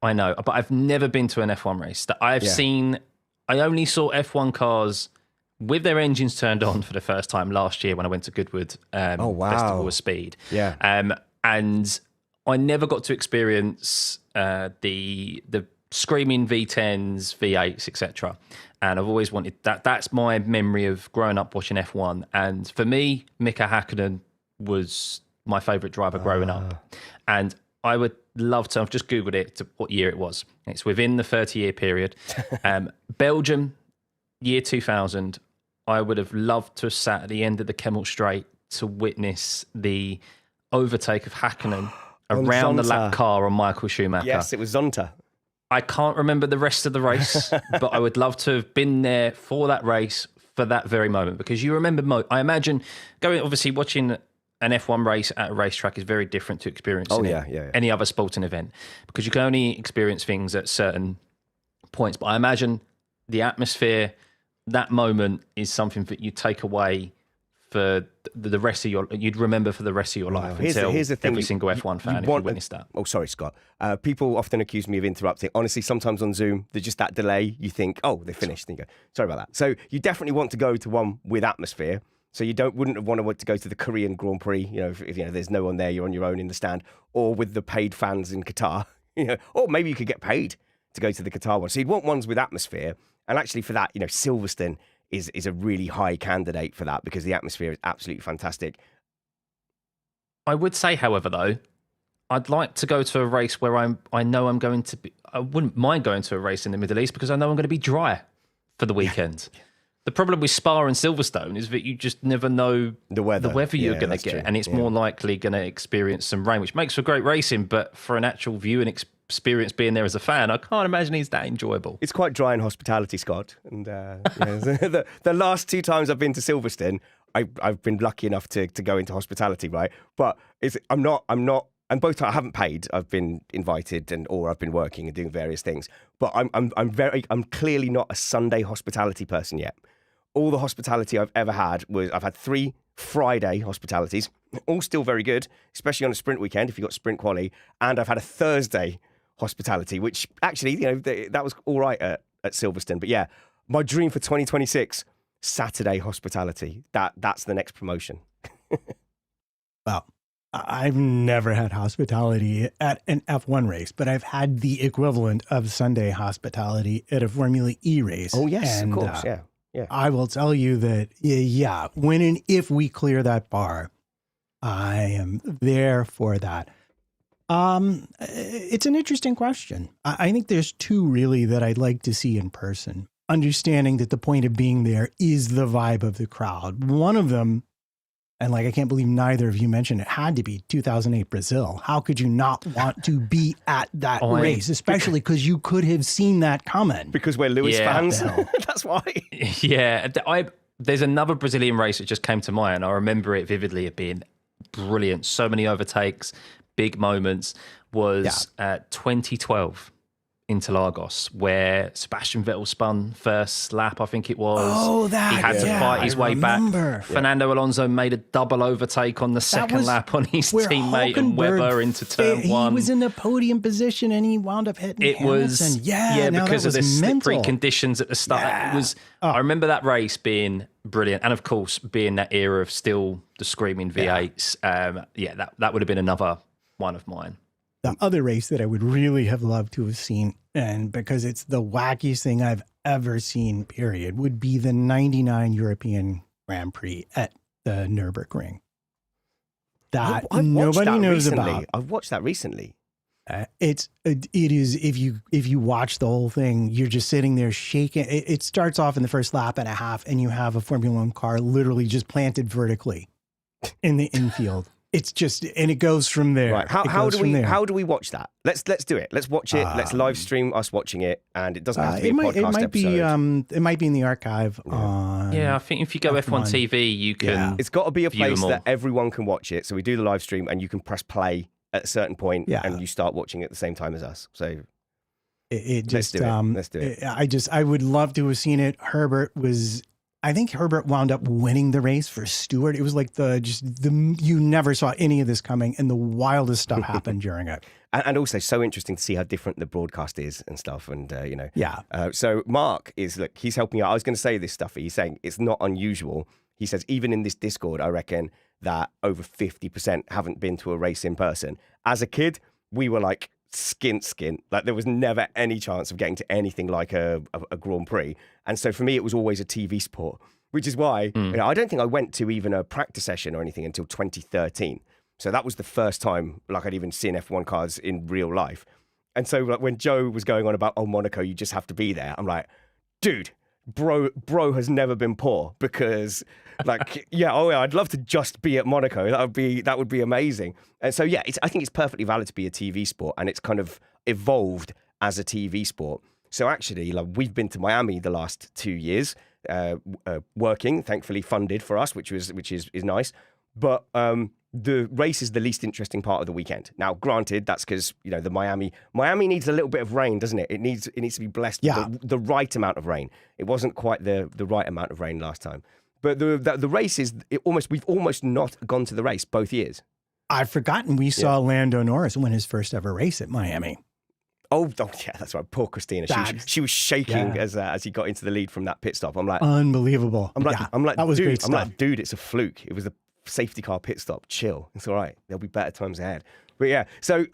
I know, but I've never been to an F1 race. That I've seen. I only saw F1 cars with their engines turned on for the first time last year when I went to Goodwood Festival of Speed. Yeah. And I never got to experience the screaming V10s, V8s, etc. And I've always wanted that. That's my memory of growing up watching F1. And for me, Mika Häkkinen was my favourite driver growing up. And I would love to. I've just Googled it to what year it was. It's within the 30-year period. Belgium, year 2000. I would have loved to have sat at the end of the Kemmel Straight to witness the overtake of Häkkinen around the lap car on Michael Schumacher. Yes, it was Zonta. I can't remember the rest of the race, but I would love to have been there for that race, for that very moment, because you remember, I imagine obviously watching an F1 race at a racetrack is very different to experiencing any other sporting event, because you can only experience things at certain points. But I imagine the atmosphere, that moment is something that you take away for the rest of you'd remember for the rest of your life until here's the thing, every single F1 fan, if you witness that. Oh, sorry, Scott. People often accuse me of interrupting. Honestly, sometimes on Zoom, there's just that delay. You think, oh, they finished. And you go, sorry about that. So you definitely want to go to one with atmosphere. So you wouldn't want to go to the Korean Grand Prix, if there's no one there, you're on your own in the stand, or with the paid fans in Qatar, or maybe you could get paid to go to the Qatar one. So you'd want ones with atmosphere. And actually for that, Silverstone is a really high candidate for that because the atmosphere is absolutely fantastic. I would say, however, though, I'd like to go to a race where I know I'm going to be. I wouldn't mind going to a race in the Middle East because I know I'm going to be dry for the weekend. The problem with Spa and Silverstone is that you just never know the weather you're going to get, true. And it's more likely going to experience some rain, which makes for great racing. But for an actual viewing experience being there as a fan, I can't imagine it's that enjoyable. It's quite dry in hospitality, Scott. And the last 2 times I've been to Silverstone, I've been lucky enough to go into hospitality, right? But I'm not. And both times I haven't paid. I've been invited, or I've been working and doing various things. But I'm clearly not a Sunday hospitality person yet. All the hospitality I've ever had I've had 3 Friday hospitalities, all still very good, especially on a sprint weekend if you've got sprint quali. And I've had a Thursday hospitality, which actually, that was all right at Silverstone. But yeah, my dream for 2026, Saturday hospitality. That's the next promotion. Well, I've never had hospitality at an F1 race, but I've had the equivalent of Sunday hospitality at a Formula E race. Oh, yes, of course, yeah. I will tell you that, when and if we clear that bar, I am there for that. It's an interesting question. I think there's 2 really that I'd like to see in person, understanding that the point of being there is the vibe of the crowd. One of them, and I can't believe neither of you mentioned it, had to be 2008 Brazil. How could you not want to be at that race, especially because you could have seen that coming? Because we're Lewis fans. That's why. Yeah. There's another Brazilian race that just came to mind. I remember it vividly of being brilliant. So many overtakes, big moments. Was 2012. Interlagos, where Sebastian Vettel spun first lap, I think it was. Oh, that. He had to fight his way back. Fernando Alonso made a double overtake on the second lap on his teammate and Webber into turn 1. He was in the podium position and he wound up hitting Hamilton. Because of the slippery conditions at the start. It was. I remember that race being brilliant, and of course, being that era of still the screaming V8s. That would have been another one of mine. The other race that I would really have loved to have seen, and because it's the wackiest thing I've ever seen, period, would be the 99 European Grand Prix at the Nürburgring. That nobody knows about. I've watched that recently. It is, if you watch the whole thing, you're just sitting there shaking. It starts off in the first lap and a half, and you have a Formula One car literally just planted vertically in the infield. It's just, and it goes from there. Right. How do we watch that? Let's do it. Let's watch it. Let's live stream us watching it, and it doesn't have to be a podcast episode. It might be in the archive. I think if you go F1 TV, you can. Yeah. It's got to be a place that everyone can watch it. So we do the live stream, and you can press play at a certain point, and you start watching it at the same time as us. So let's do it. I would love to have seen it. I think Herbert wound up winning the race for Stewart. It was like you never saw any of this coming, and the wildest stuff happened during it. And also so interesting to see how different the broadcast is and stuff. And, so Mark he's helping out. I was going to say this stuff. He's saying it's not unusual. He says, even in this Discord, I reckon that over 50% haven't been to a race in person. As a kid, we were like, skint. Like there was never any chance of getting to anything like a Grand Prix. And so for me, it was always a TV sport, which is why I don't think I went to even a practice session or anything until 2013. So that was the first time I'd even seen F1 cars in real life. And so when Joe was going on about, Monaco, you just have to be there. I'm like, dude, bro has never been poor because I'd love to just be at Monaco. That would be amazing. And so I think it's perfectly valid to be a TV sport, and it's kind of evolved as a TV sport. So actually, like, we've been to Miami the last 2 years, working, thankfully funded for us, which is nice. But the race is the least interesting part of the weekend. Now, granted, that's because the Miami needs a little bit of rain, doesn't it? It needs to be blessed with the right amount of rain. It wasn't quite the right amount of rain last time. But the race is we've almost not gone to the race both years. I've forgotten we saw Lando Norris win his first ever race at Miami. Oh yeah, that's right. Poor Christina. She was shaking as he got into the lead from that pit stop. I'm like, unbelievable. I'm like, that was dude, great stuff. I'm like, dude, it's a fluke. It was a safety car pit stop. Chill. It's all right. There'll be better times ahead. But yeah, so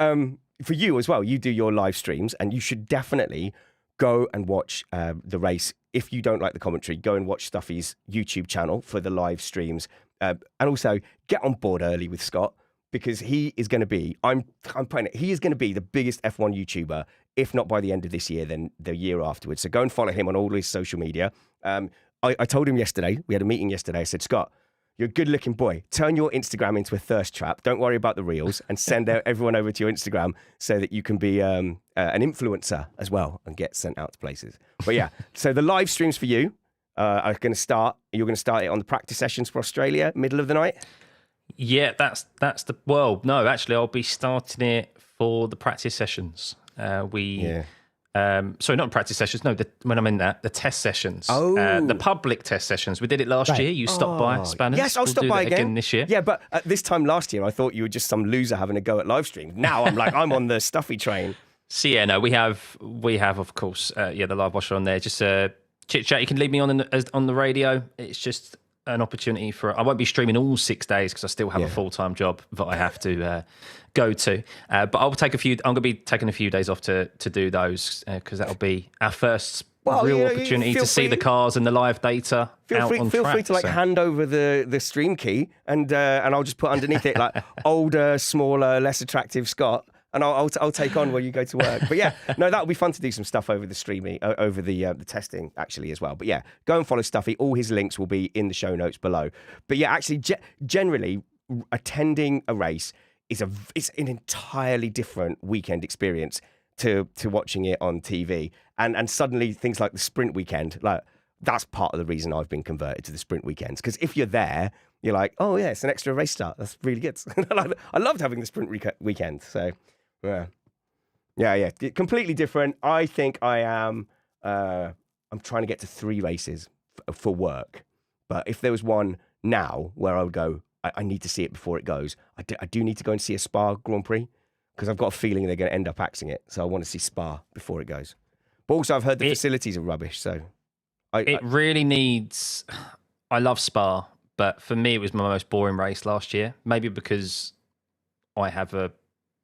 for you as well, you do your live streams, and you should definitely go and watch the race. If you don't like the commentary, go and watch Stuffey's YouTube channel for the live streams, and also get on board early with Scott, because he is going to be, I'm putting it, he is going to be the biggest F1 YouTuber, if not by the end of this year, then the year afterwards. So go and follow him on all his social media. I told him yesterday, we had a meeting yesterday, I said, Scott, you're a good-looking boy. Turn your Instagram into a thirst trap. Don't worry about the reels, and send everyone over to your Instagram so that you can be an influencer as well and get sent out to places. But yeah, so the live streams for you are going to start. You're going to start it on the practice sessions for Australia, middle of the night. Yeah, no, actually, I'll be starting it for the practice sessions. Sorry, not practice sessions. No, when I'm in that, the test sessions. Oh, the public test sessions. We did it last year. You stopped by, Spanners. Yes, I'll stop by again this year. Yeah, but this time last year, I thought you were just some loser having a go at live stream. Now I'm on the Stuffey train. So yeah, no, we have of course, the live watcher on there. Just chit chat. You can leave me on the radio. It's just an opportunity for. I won't be streaming all 6 days because I still have a full-time job that I have to go to. But I'll take I'm going to be taking a few days off to do those because that'll be our first real opportunity to see the cars and the live data out on track. Feel free to hand over the stream key and I'll just put underneath it like older, smaller, less attractive Scott. And I'll take on while you go to work. But yeah, no, that'll be fun to do some stuff over the streaming, over the testing actually as well. But yeah, go and follow Stuffey. All his links will be in the show notes below. But yeah, actually, generally, attending a race is an entirely different weekend experience to watching it on TV. And suddenly things like the sprint weekend, like that's part of the reason I've been converted to the sprint weekends. Because if you're there, you're like, oh yeah, it's an extra race start. That's really good. I loved having the sprint weekend. So. Yeah, completely different. I think I am. I'm trying to get to 3 races for work, but if there was one now where I would go, I need to see it before it goes. I do need to go and see a Spa Grand Prix because I've got a feeling they're going to end up axing it. So I want to see Spa before it goes. But also, I've heard the facilities are rubbish. So it really needs. I love Spa, but for me, it was my most boring race last year. Maybe because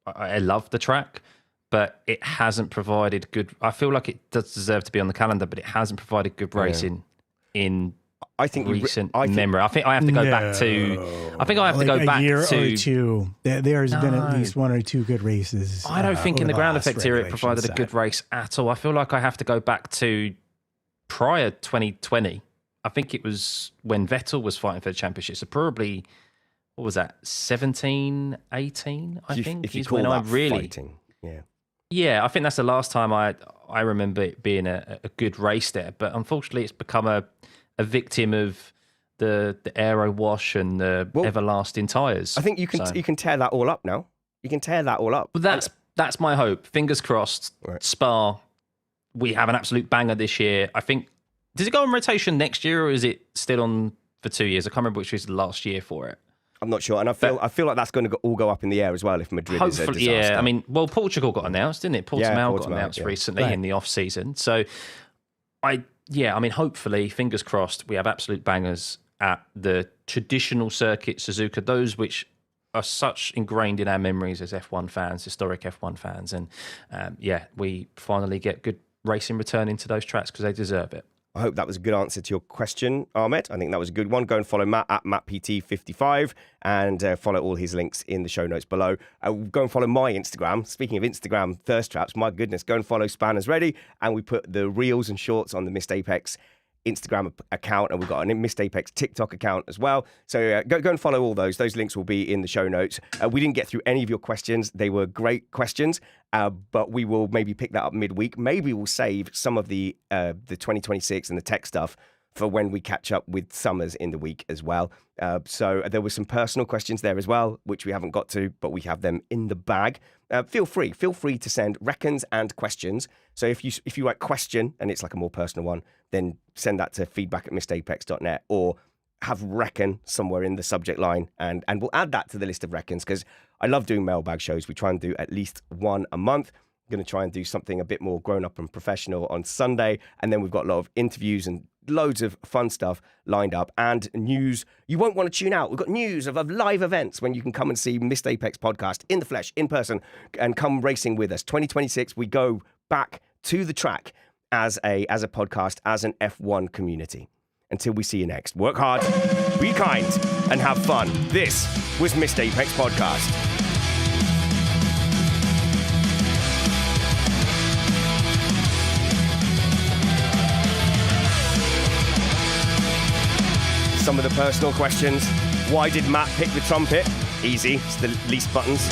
I love the track, but it hasn't provided good. I feel like it does deserve to be on the calendar, but it hasn't provided good racing in recent memory. I think I have to go back to. I think I have to go back a year to or two. There's been at least 1 or 2 good races. I don't think in the ground effect era it provided a good race at all. I feel like I have to go back to prior 2020. I think it was when Vettel was fighting for the championship. So probably. What was that? 17, 18, I think. If you call that fighting, yeah. Yeah, I think that's the last time I remember it being a good race there. But unfortunately, it's become a victim of the aero wash and the everlasting tyres. I think you can tear that all up now. You can tear that all up. Well, that's my hope. Fingers crossed. Right. Spa, we have an absolute banger this year. I think. Does it go on rotation next year, or is it still on for 2 years? I can't remember which was the last year for it. I'm not sure, and I feel like that's going to all go up in the air as well if Madrid is a disaster. Yeah, I mean, Portugal got announced, didn't it? Portimao got announced recently in the off season. So, hopefully, fingers crossed, we have absolute bangers at the traditional circuit, Suzuka, those which are such ingrained in our memories as F1 fans, historic F1 fans, and we finally get good racing return into those tracks because they deserve it. I hope that was a good answer to your question, Ahmed. I think that was a good one. Go and follow Matt at MattPT55 and follow all his links in the show notes below. Go and follow my Instagram. Speaking of Instagram thirst traps, my goodness, go and follow Spanners Ready. And we put the reels and shorts on the missed Apex Instagram account, and we've got an Missed Apex TikTok account as well. So go and follow all those. Those links will be in the show notes. We didn't get through any of your questions. They were great questions, but we will maybe pick that up midweek. Maybe we'll save some of the 2026 and the tech stuff for when we catch up with Summers in the week as well. So there were some personal questions there as well, which we haven't got to, but we have them in the bag. Feel free to send reckons and questions. So if you write question and it's like a more personal one, then send that to feedback@missedapex.net, or have reckon somewhere in the subject line, and we'll add that to the list of reckons, because I love doing mailbag shows. We try and do at least one a month. I'm going to try and do something a bit more grown up and professional on Sunday, and then we've got a lot of interviews and loads of fun stuff lined up, and news. You won't want to tune out. We've got news of live events when you can come and see Missed Apex podcast in the flesh, in person, and come racing with us. 2026, we go back to the track as a podcast, as an F1 community. Until we see you next, work hard, be kind, and have fun. This was Missed Apex podcast. Some of the personal questions. Why did Matt pick the trumpet? Easy, it's the least buttons.